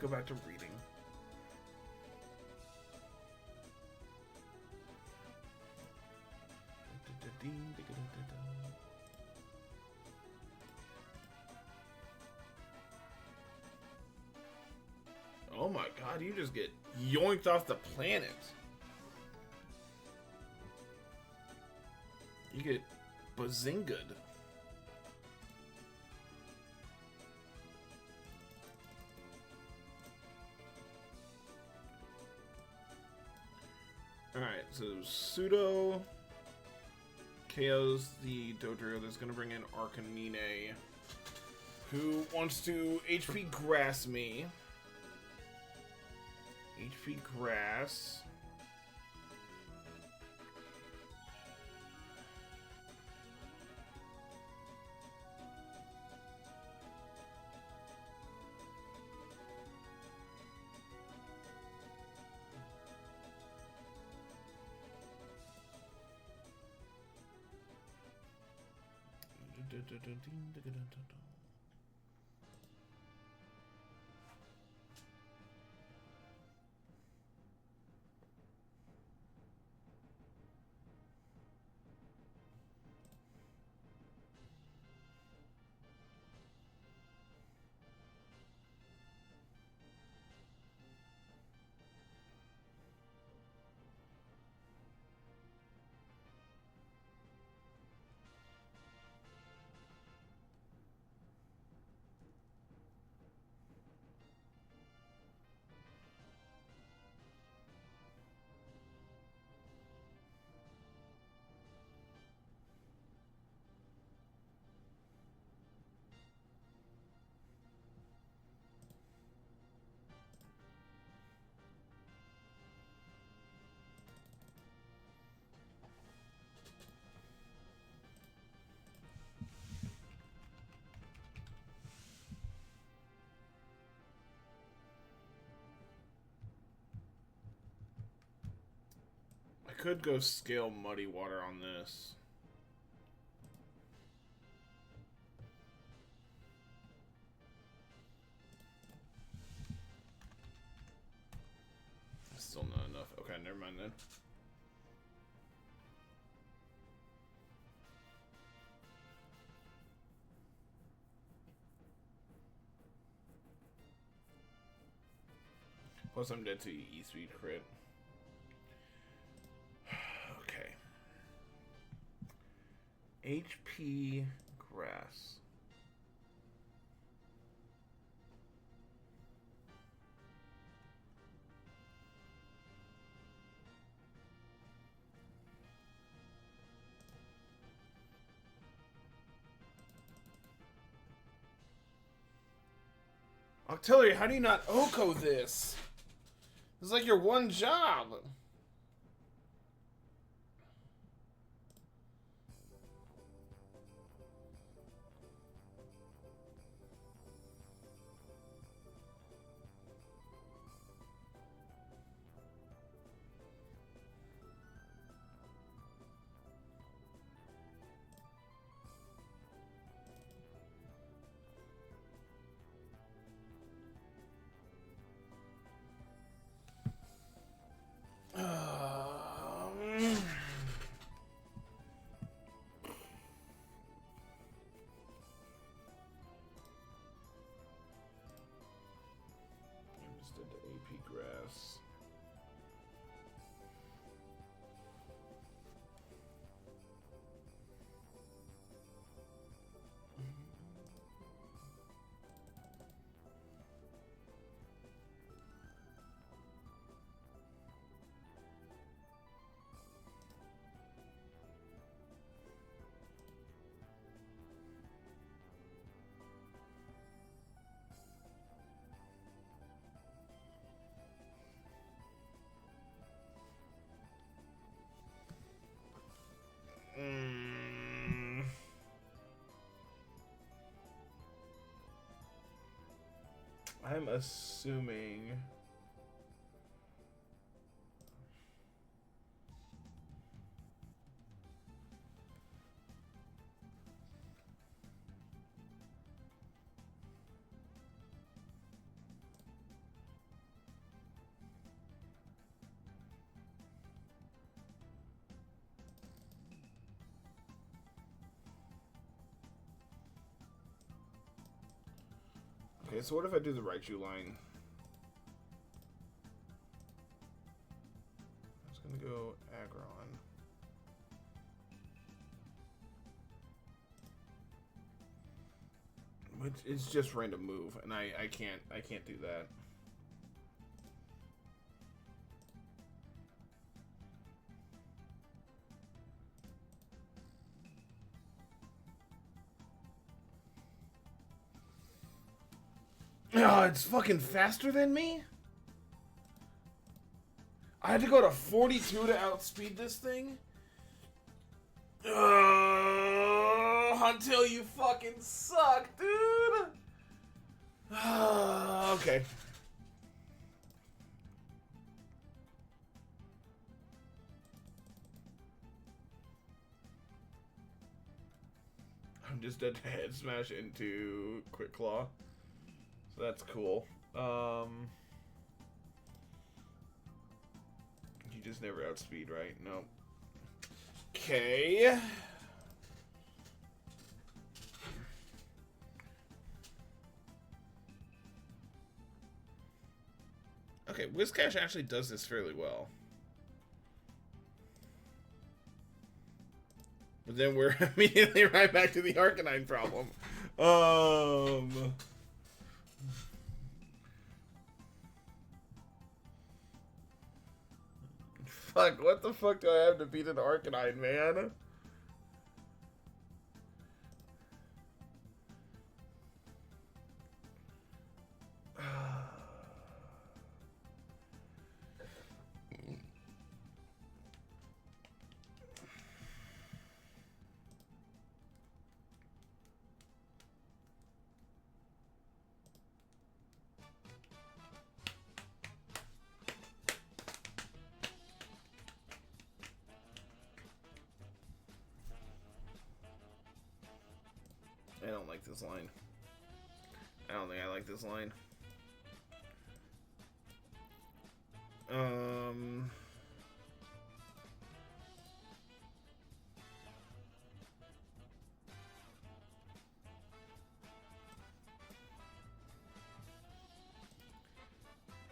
go back to reading. Oh my god, you just get yoinked off the planet. You get bazingaed. Alright, so Pseudo KOs the Dodrio that's going to bring in Arcanine, who wants to HP Grass me. HP Grass. I could go scale Muddy Water on this. Still not enough. Okay, never mind then. Plus I'm dead to E-Speed crit. HP Grass. Octillery, how do you not Oko this? It's like your one job. Grass. I'm assuming Okay, so what if I do the Raichu line? I'm just gonna go Aggron. Which it's just random move, and I can't do that. Oh, it's fucking faster than me? I had to go to 42 to outspeed this thing? Until you fucking suck, dude! Okay. I'm just dead to head smash into Quick Claw. So that's cool. You just never outspeed, right? No. Okay. Okay, Whiscash actually does this fairly well. But then we're immediately right back to the Arcanine problem. Fuck, what the fuck do I have to beat an Arcanine, man? I don't like this line. I don't think I like this line.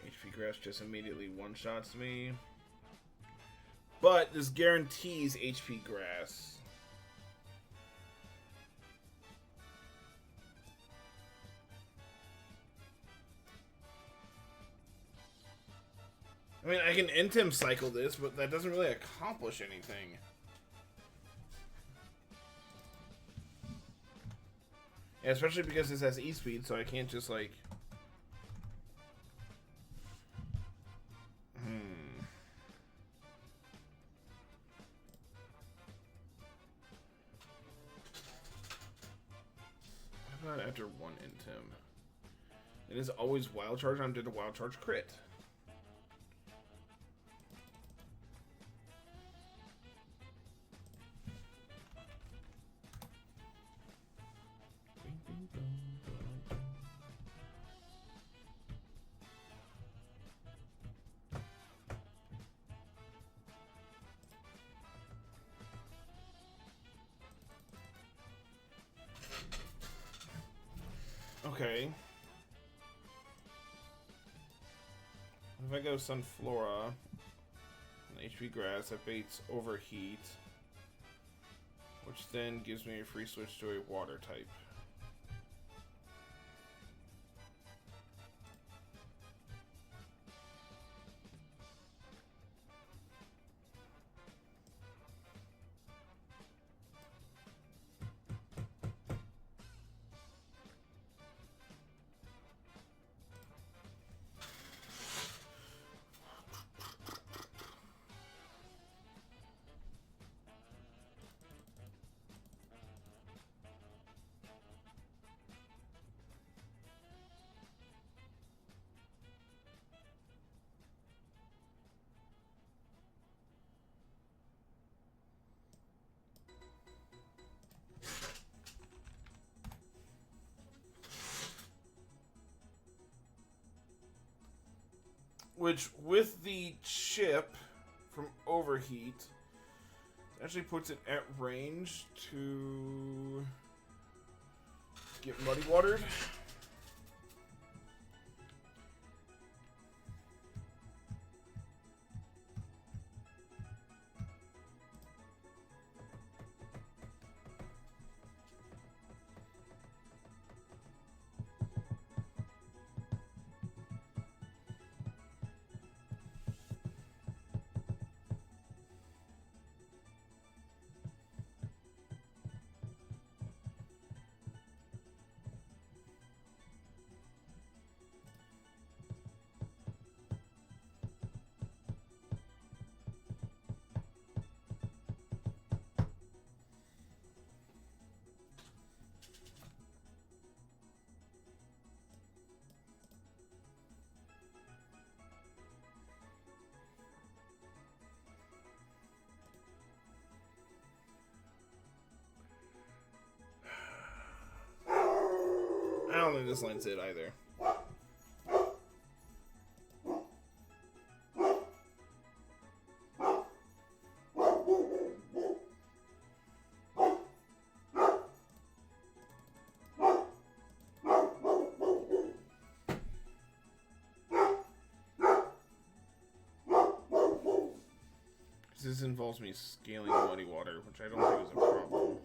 HP Grass just immediately one-shots me. But this guarantees HP Grass. I mean, I can Intim cycle this, but that doesn't really accomplish anything. Yeah, especially because this has E-Speed, so I can't just, like... How about after one Intim? It is always Wild Charge, and I did a Wild Charge crit. Okay. If I go Sunflora, and HP Grass, that baits Overheat, which then gives me a free switch to a Water type. Which, with the chip from Overheat, actually puts it at range to get Muddy Watered. this line's it either. This involves me scaling muddy water, which I don't think is a problem.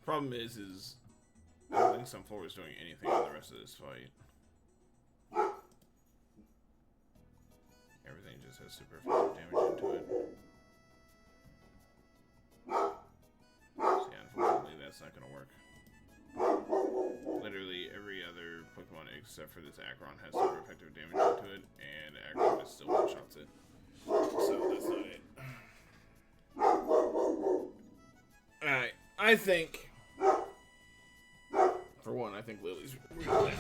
Problem is I don't think Sunflower is doing anything on the rest of this fight. Everything just has super effective damage into it. So yeah, unfortunately that's not going to work. Literally every other Pokemon except for this Aggron has super effective damage into it, and Aggron just still one-shots it. So that's not it. Alright, I think... For one, I think Lily's really bad.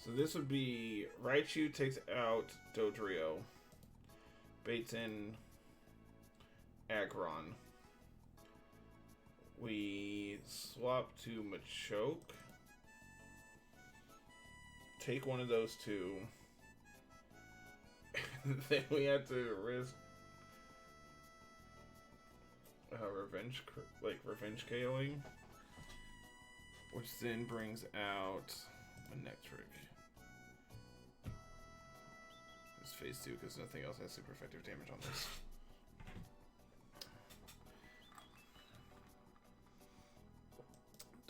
So this would be Raichu takes out Dodrio, baits in Aggron. We swap to Machoke, take one of those two, and then we have to risk revenge KOing, which then brings out a Nectric. Phase 2 because nothing else has super effective damage on this.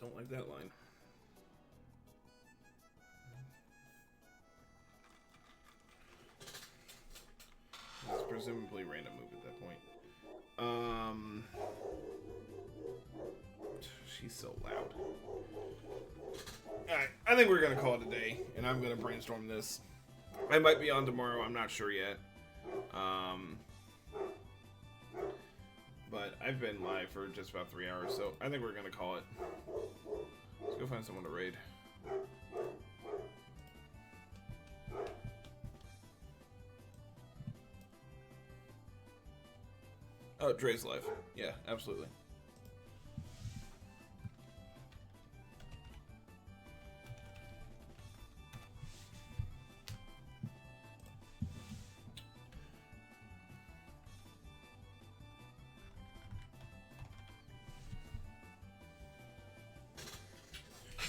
Don't like that line. It's presumably random move at that point. She's so loud. Alright, I think we're gonna call it a day, and I'm gonna brainstorm this. I might be on tomorrow, I'm not sure yet. But I've been live for just about 3 hours, so I think we're gonna call it. Let's go find someone to raid. Oh, Dre's live. Yeah, absolutely.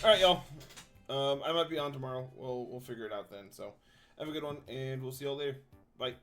Alright, y'all. I might be on tomorrow. We'll figure it out then. So, have a good one, and we'll see y'all later. Bye.